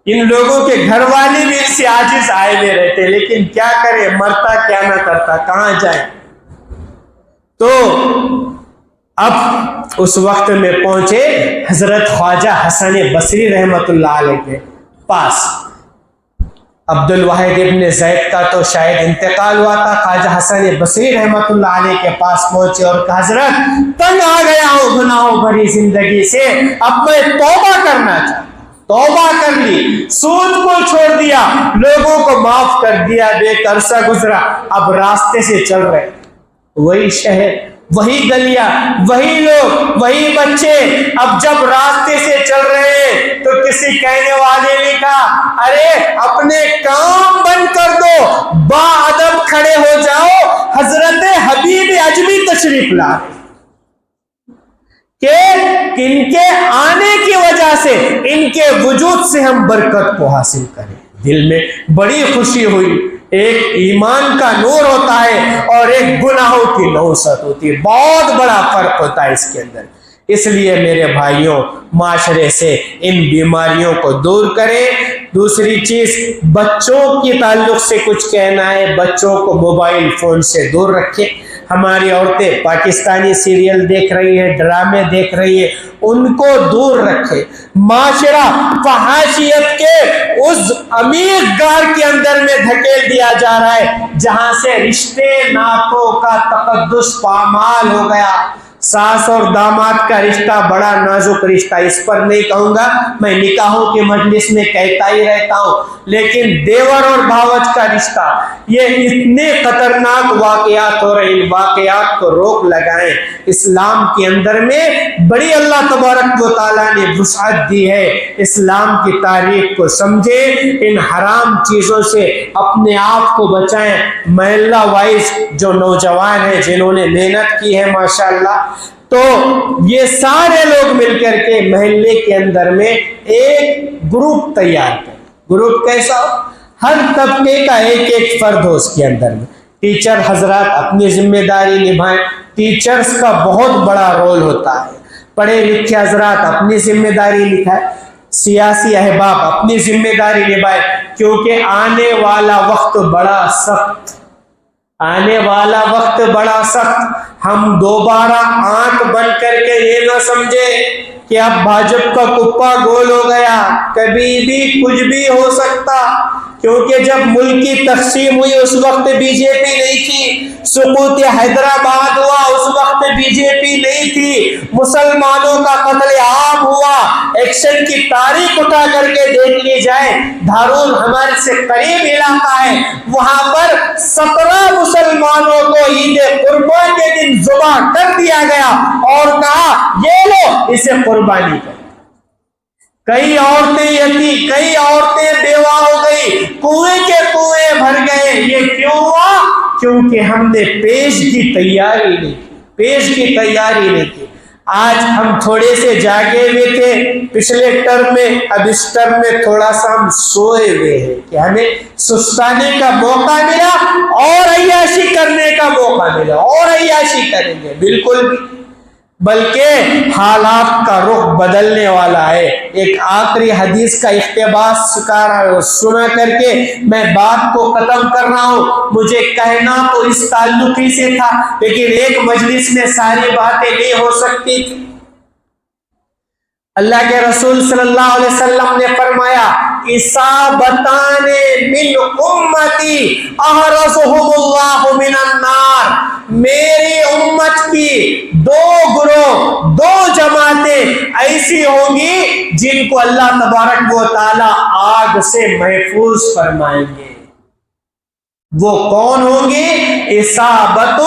Speaker 1: ان لوگوں کے گھر والے بھی ان سے عاجز آئے ہوئے رہتے، لیکن کیا کرے، مرتا کیا نہ کرتا، کہاں جائے۔ تو اب اس وقت میں پہنچے حضرت خواجہ حسن بصری رحمت اللہ علیہ کے پاس۔ عبد الواحد ابن زید کا تو شاید انتقال ہوا تھا، خواجہ حسن بصری رحمت اللہ علیہ کے پاس پہنچے اور کہا حضرت تنگ آ گیا ہوں گناہوں بھری زندگی سے، اب میں توبہ کرنا چاہتا ہوں۔ توبہ کر لی، سود کو چھوڑ دیا، لوگوں کو معاف کر دیا، ایک عرصہ گزرا، اب راستے سے چل رہے، وہی شہر، وہی گلیاں، وہی لوگ، وہی بچے۔ اب جب راستے سے چل رہے ہیں تو کسی کہنے والے نے کہا ارے اپنے کام بند کر دو، با ادب کھڑے ہو جاؤ، حضرت حبیب عجمی تشریف لا کہ ان کے آنے کی وجہ سے، ان کے وجود سے ہم برکت کو حاصل کریں۔ دل میں بڑی خوشی ہوئی۔ ایک ایمان کا نور ہوتا ہے اور ایک گناہوں کی نوست ہوتی ہے، بہت بڑا فرق ہوتا ہے اس کے اندر۔ اس لیے میرے بھائیوں، معاشرے سے ان بیماریوں کو دور کریں۔ دوسری چیز، بچوں کی تعلق سے کچھ کہنا ہے، بچوں کو موبائل فون سے دور رکھیں۔ ہماری عورتیں پاکستانی سیریل دیکھ رہی ہیں، ڈرامے دیکھ رہی ہیں، ان کو دور رکھے۔ معاشرہ فحاشیت کے اس عمیق گار کے اندر میں دھکیل دیا جا رہا ہے جہاں سے رشتے ناتوں کا تقدس پامال ہو گیا۔ ساس اور داماد کا رشتہ بڑا نازک رشتہ، اس پر نہیں کہوں گا، میں نکاحوں کے مجلس میں کہتا ہی رہتا ہوں، لیکن دیور اور بھاوج کا رشتہ، یہ اتنے خطرناک واقعات ہو رہے، ان واقعات کو روک لگائیں۔ اسلام کے اندر میں بڑی اللہ تبارک و تعالیٰ نے وسعت دی ہے، اسلام کی تاریخ کو سمجھیں، ان حرام چیزوں سے اپنے آپ کو بچائیں۔ محلہ وائز جو نوجوان ہیں جنہوں نے محنت کی ہے ماشاءاللہ، تو یہ سارے لوگ مل کر کے محلے کے اندر میں ایک گروپ تیار کریں۔ گروپ کیسا ہو؟ ہر طبقے کا ایک ایک فرد ہو اس کے اندر میں۔ ٹیچر حضرات اپنی ذمہ داری نبھائیں، ٹیچرز کا بہت بڑا رول ہوتا ہے۔ پڑھے لکھے حضرات اپنی ذمہ داری نبھائیں، سیاسی احباب اپنی ذمہ داری نبھائیں، کیونکہ آنے والا وقت بڑا سخت، آنے والا وقت بڑا سخت۔ ہم دوبارہ آنکھ بند کر کے یہ نہ سمجھے کہ اب بھاجپ کا کپا گول ہو گیا، کبھی بھی کچھ بھی ہو سکتا، کیونکہ جب ملک کی تقسیم ہوئی اس وقت بی جے پی نہیں تھی، سقوط حیدرآباد ہوا اس وقت بی جے پی نہیں تھی، مسلمانوں کا قتل عام ہوا، ایکشن کی تاریخ اٹھا کر کے دیکھ لی جائے، دھارون ہمارے سے قریب علاقہ ہے، وہاں پر 17 مسلمانوں کو عید قربان کے دن ذبح کر دیا گیا اور کہا یہ لو اسے قربانی کرو۔ کئی عورتیں یتیم، کئی عورتیں بیوہ ہو گئی، کنویں کے کنویں بھر گئے۔ یہ کیوں ہوا؟ کیونکہ ہم نے پیش کی تیاری نہیں کی، پیش کی تیاری نہیں کی۔ آج ہم تھوڑے سے جاگے ہوئے تھے پچھلے ٹرم میں، اب اس ٹرم میں تھوڑا سا ہم سوئے ہوئے ہیں کہ ہمیں سستانے کا موقع ملا اور عیاشی کرنے کا موقع ملا، اور عیاشی کریں گے بالکل بھی، بلکہ حالات کا رخ بدلنے والا ہے۔ ایک آخری حدیث کا اقتباس سنا کر کے میں بات کو ختم کر رہا ہوں۔ مجھے کہنا تو اس تعلق ہی سے تھا، لیکن ایک مجلس میں ساری باتیں نہیں ہو سکتی تھی۔ اللہ کے رسول صلی اللہ علیہ وسلم نے فرمایا اصابتان من امتی احرسهم اللہ من النار، میری امت کی 2 گروہ، 2 جماعتیں ایسی ہوں گی جن کو اللہ تبارک و تعالی آگ سے محفوظ فرمائیں گے۔ وہ کون ہوں گے؟ اصابت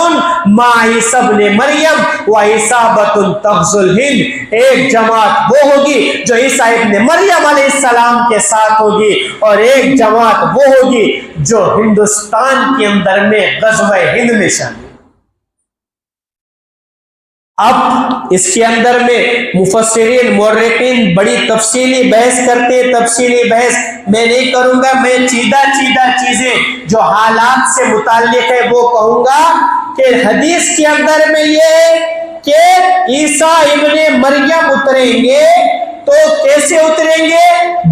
Speaker 1: ما عیسی ابن مریم و اصابت تغزل ہند، ایک جماعت وہ ہوگی جو عیسیٰ ابن مریم علیہ السلام کے ساتھ ہوگی، اور ایک جماعت وہ ہوگی جو ہندوستان کے اندر میں غزوہ ہند میں شامل۔ اب اس کے اندر میں مفسرین مورخین بڑی تفصیلی بحث کرتے ہیں، تفصیلی بحث میں نہیں کروں گا، میں چیدہ چیزیں جو حالات سے متعلق ہے وہ کہوں گا کہ حدیث کے اندر میں یہ کہ عیسیٰ ابن مریم اتریں گے تو کیسے اتریں گے؟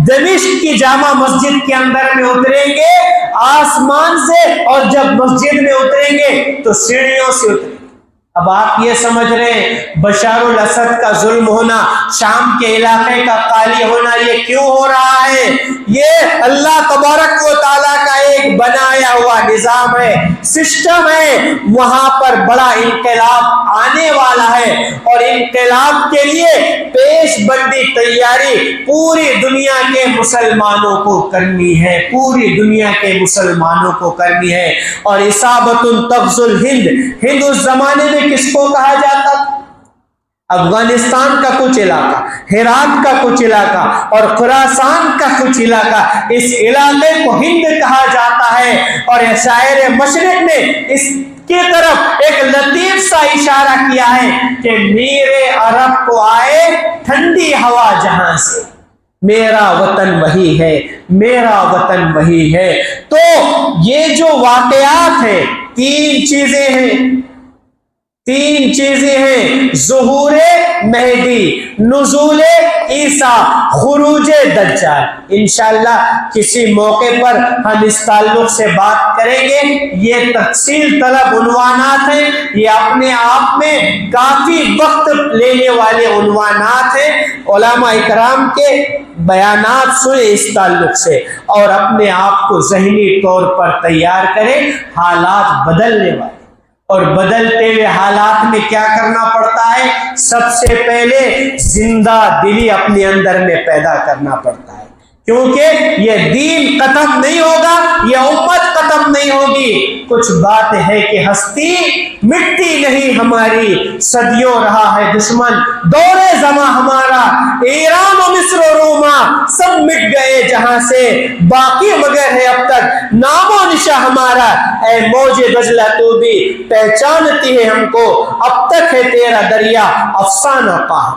Speaker 1: دمشق کی جامع مسجد کے اندر میں اتریں گے آسمان سے، اور جب مسجد میں اتریں گے تو سیڑھیوں سے اتریں گے۔ اب آپ یہ سمجھ رہے ہیں بشار الاسد کا ظلم ہونا، شام کے علاقے کا قالی ہونا، یہ کیوں ہو رہا ہے؟ یہ اللہ تبارک و تعالیٰ کا ایک بنایا ہوا نظام ہے، سسٹم ہے، وہاں پر بڑا انقلاب آنے والا ہے، اور انقلاب کے لیے پیش بندی تیاری پوری دنیا کے مسلمانوں کو کرنی ہے، پوری دنیا کے مسلمانوں کو کرنی ہے۔ اور اصابت تغزو الہند، ہند اس زمانے میں کس کو کہا جاتا تھا؟ افغانستان کا کچھ علاقہ، ہرات کا کچھ علاقہ اور خراسان کا کچھ علاقہ، اس علاقے کو ہند کہا جاتا ہے۔ اور شاعر مشرق نے اس کی طرف ایک لطیف سا اشارہ کیا ہے کہ میرے عرب کو آئے ٹھنڈی ہوا جہاں سے، میرا وطن وہی ہے، میرا وطن وہی ہے۔ تو یہ جو واقعات ہیں، تین چیزیں ہیں، ظہور مہدی، نزول عیسیٰ، خروج دجال۔ انشاءاللہ کسی موقع پر ہم اس تعلق سے بات کریں گے۔ یہ تفصیل طلب عنوانات ہیں، یہ اپنے آپ میں کافی وقت لینے والے عنوانات ہیں۔ علماء اکرام کے بیانات سنیں اس تعلق سے اور اپنے آپ کو ذہنی طور پر تیار کریں۔ حالات بدلنے والے، اور بدلتے ہوئے حالات میں کیا کرنا پڑتا ہے؟ سب سے پہلے زندہ دلی اپنے اندر میں پیدا کرنا پڑتا ہے، کیونکہ یہ دین ختم نہیں ہوگا، یہ امت ختم نہیں ہوگی۔ کچھ بات ہے کہ ہستی مٹتی نہیں ہماری، صدیوں رہا ہے دشمن دور زماں ہمارا، ایران و مصر و روما سب مٹ گئے جہاں سے، باقی مگر ہے اب تک نام و نشاں ہمارا۔ اے موج دجلہ تو بھی پہچانتی ہے ہم کو، اب تک ہے تیرا دریا افسانہ پاہ۔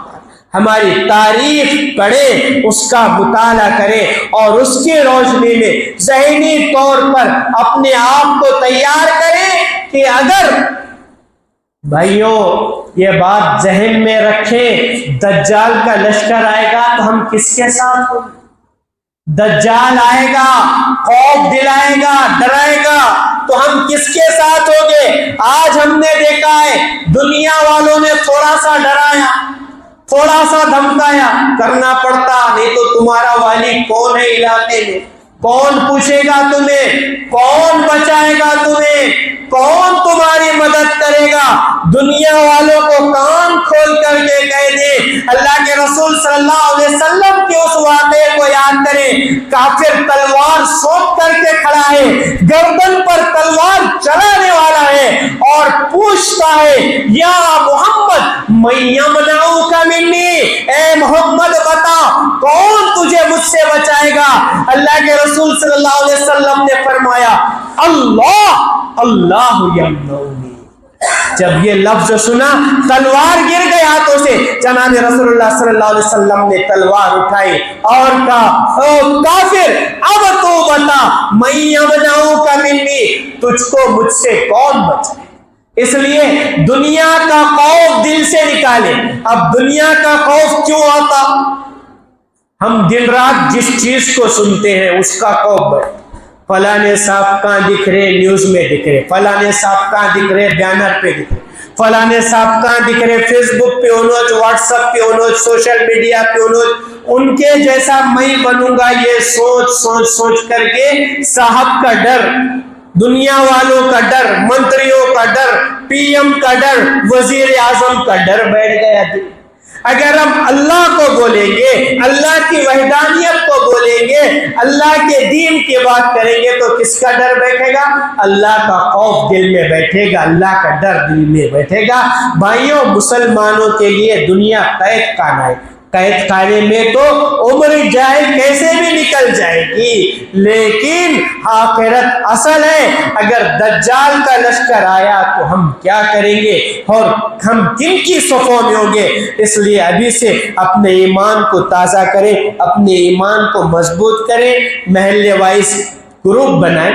Speaker 1: ہماری تاریخ پڑھیں، اس کا مطالعہ کریں اور اس کی روشنی میں ذہنی طور پر اپنے آپ کو تیار کریں کہ اگر بھائیوں یہ بات ذہن میں رکھیں، دجال کا لشکر آئے گا تو ہم کس کے ساتھ ہوں گے؟ دجال آئے گا، خوف دلائے گا، ڈرائے گا، تو ہم کس کے ساتھ ہوں گے؟ آج ہم نے دیکھا ہے دنیا والوں نے تھوڑا سا ڈرایا، تھوڑا سا دھمکایا، کرنا پڑتا، نہیں تو تمہارا والی کون ہے علاقے میں؟ کون پوچھے گا تمہیں؟ کون بچائے گا تمہیں؟ کون تمہاری مدد کرے گا؟ دنیا والوں کو کان کھول کر کے کہہ دے۔ اللہ کے رسول صلی اللہ علیہ وسلم کے اس واقعے کو یاد کریں، کافر تلوار سونپ کر کے کھڑا ہے، گردن پر تلوار چلانے والا ہے اور پوچھتا ہے یا محمد من یمنعک منی، اے محمد بتا کون تجھے مجھ سے بچائے گا؟ اللہ کے رسول صلی اللہ علیہ وسلم نے فرمایا اللہ اللہ یمنعنی۔ جب یہ لفظ سنا تلوار گر گئی ہاتھوں سے، جناب رسول اللہ صلی اللہ علیہ وسلم نے تلوار اٹھائی اور کہا او کافر اب تو بتا من یمنعک منی، تجھ کو مجھ سے کون بچائے؟ اس لیے دنیا کا خوف دل سے نکالے۔ اب دنیا کا خوف کیوں آتا؟ ہم دن رات جس چیز کو سنتے ہیں اس کا خوف بڑھتا، فلانے صاحب کہاں دکھ رہے نیوز میں دکھ رہے، فلانے صاحب کہاں دکھ رہے بینر پہ دکھ رہے، فلانے صاحب کہاں دکھ رہے فیس بک پہ انوج، واٹس ایپ پہ انوج، سوشل میڈیا پہ انوج، ان کے جیسا میں بنوں گا، یہ سوچ کر کے صاحب کا ڈر، دنیا والوں کا ڈر، منتریوں کا ڈر، پی ایم کا ڈر، وزیر اعظم کا ڈر بیٹھ گیا دل۔ اگر ہم اللہ کو بولیں گے، اللہ کی وحدانیت کو بولیں گے، اللہ کے دین کی بات کریں گے تو کس کا ڈر بیٹھے گا؟ اللہ کا خوف دل میں بیٹھے گا، اللہ کا ڈر دل میں بیٹھے گا۔ بھائیوں مسلمانوں کے لیے دنیا قید خانہ ہے، قید خانے میں تو عمر جائے کیسے بھی نکل جائے گی، لیکن آخرت اصل ہے۔ اگر دجال کا لشکر آیا تو ہم کیا کریں گے اور ہم کن کی صفوں میں ہوں گے؟ اس لیے ابھی سے اپنے ایمان کو تازہ کریں، اپنے ایمان کو مضبوط کریں، محلے وائز گروپ بنائیں،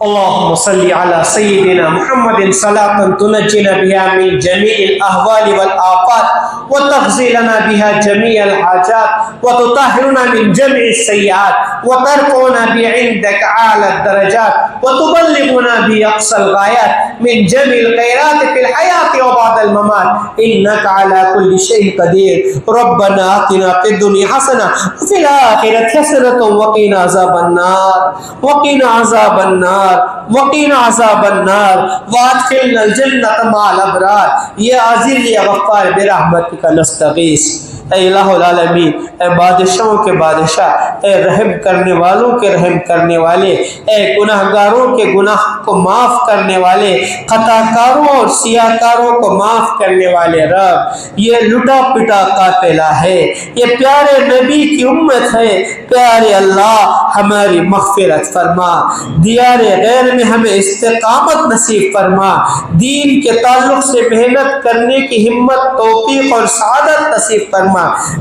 Speaker 1: اللهم صل على سيدنا محمد صلاة تنجينا بها من جميع الأهوال والآفات وتقضي لنا بها جميع الحاجات وتطهرنا من جميع السيئات وترفعنا بها عندك أعلى الدرجات وتبلغنا بها أقصى الغايات من جميع الخيرات في الحياة وبعد الممات إنك على كل شيء قدير. ربنا آتنا في الدنيا حسنة وفي الآخرة حسنة وقنا عذاب النار وقنا عذاب النار وقنا عذاب النار وادخلنا الجنة مع الأبرار يا عزيز يا غفار برحمتك نستغيث. اے الہ العالمین، اے بادشاہوں کے بادشاہ، اے رحم کرنے والوں کے رحم کرنے والے، اے گناہگاروں کے گناہ کو معاف کرنے والے، خطا کاروں اور سیاہ کاروں کو معاف کرنے والے رب، یہ لٹا پٹا قافلہ ہے، یہ پیارے نبی کی امت ہے، پیارے اللہ ہماری مغفرت فرما، دیار غیر میں ہمیں استقامت نصیب فرما، دین کے تعلق سے محنت کرنے کی ہمت، توفیق اور سعادت نصیب فرما.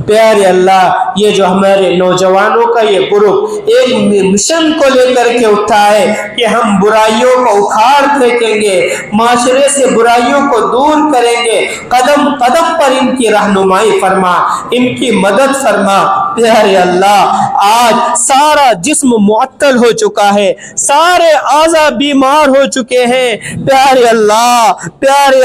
Speaker 1: پیارے اللہ یہ جو ہمارے نوجوانوں کا یہ گروپ ایک مشن کو لے کر کے اٹھا ہے کہ ہم برائیوں کو اکھاڑ پھینکیں گے، معاشرے سے برائیوں کو دور کریں گے، قدم قدم پر ان کی رہنمائی فرما، ان کی مدد فرما. پیارے اللہ آج سارا جسم معطل ہو چکا ہے، سارے اعضاء بیمار ہو چکے ہیں. پیارے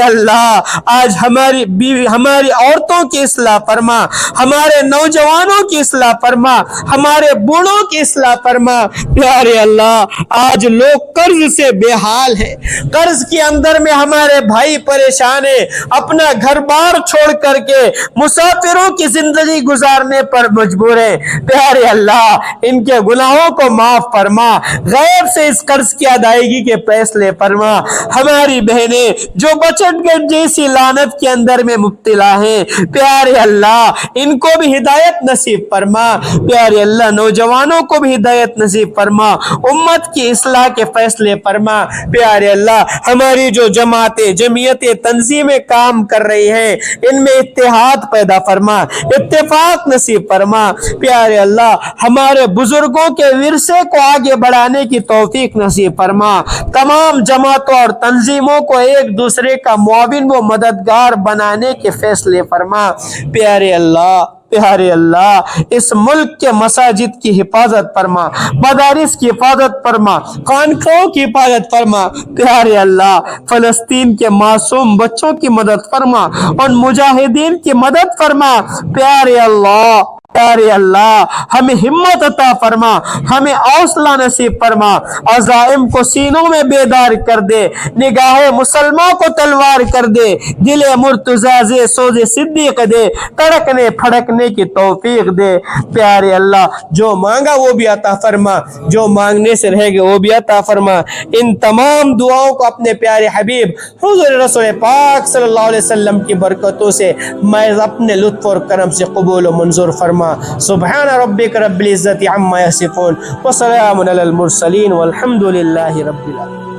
Speaker 1: اللہ آج ہماری عورتوں کی اصلاح فرما، ہمارے نوجوانوں کی اصلاح فرما، ہمارے بوڑھوں کی اصلاح فرما. پیارے اللہ آج لوگ قرض سے بے حال ہیں، قرض کے اندر میں ہمارے بھائی پریشان ہیں، اپنا گھر بار چھوڑ کر کے مسافروں کی زندگی گزارنے پر مجبور ہیں. پیارے اللہ ان کے گناہوں کو معاف فرما، غیب سے اس قرض کی ادائیگی کے فیصلے فرما. ہماری بہنیں جو بچت گٹ جیسی لعنت کے اندر میں مبتلا ہیں، پیارے اللہ ان کو بھی ہدایت نصیب فرما. پیارے اللہ نوجوانوں کو بھی ہدایت نصیب فرما، امت کی اصلاح کے فیصلے فرما. پیارے اللہ ہماری جو جماعتیں جمعیتیں تنظیمیں کام کر رہی ہیں ان میں اتحاد پیدا فرما، اتفاق نصیب فرما. پیارے اللہ ہمارے بزرگوں کے ورثے کو آگے بڑھانے کی توفیق نصیب فرما. تمام جماعتوں اور تنظیموں کو ایک دوسرے کا معاون و مددگار بنانے کے فیصلے فرما. پیارے اللہ اس ملک کے مساجد کی حفاظت فرما، مدارس کی حفاظت فرما، خانقاہوں کی حفاظت فرما. پیارے اللہ فلسطین کے معصوم بچوں کی مدد فرما، ان مجاہدین کی مدد فرما. پیارے اللہ ہمیں ہمت عطا فرما، ہمیں حوصلہ نصیب فرما، عزائم کو سینوں میں بیدار کر دے، نگاہ مسلمان کو تلوار کر دے، دل مرتضی سوز صدیق دے، تڑکنے پھڑکنے کی توفیق دے. پیارے اللہ جو مانگا وہ بھی عطا فرما، جو مانگنے سے رہے گا وہ بھی عطا فرما. ان تمام دعاؤں کو اپنے پیارے حبیب حضور رسول پاک صلی اللہ علیہ وسلم کی برکتوں سے میں اپنے لطف اور کرم سے قبول و منظور فرما. سبحان ربک رب العزت عما یصفون وسلام علی المرسلین والحمد للہ رب العالمین.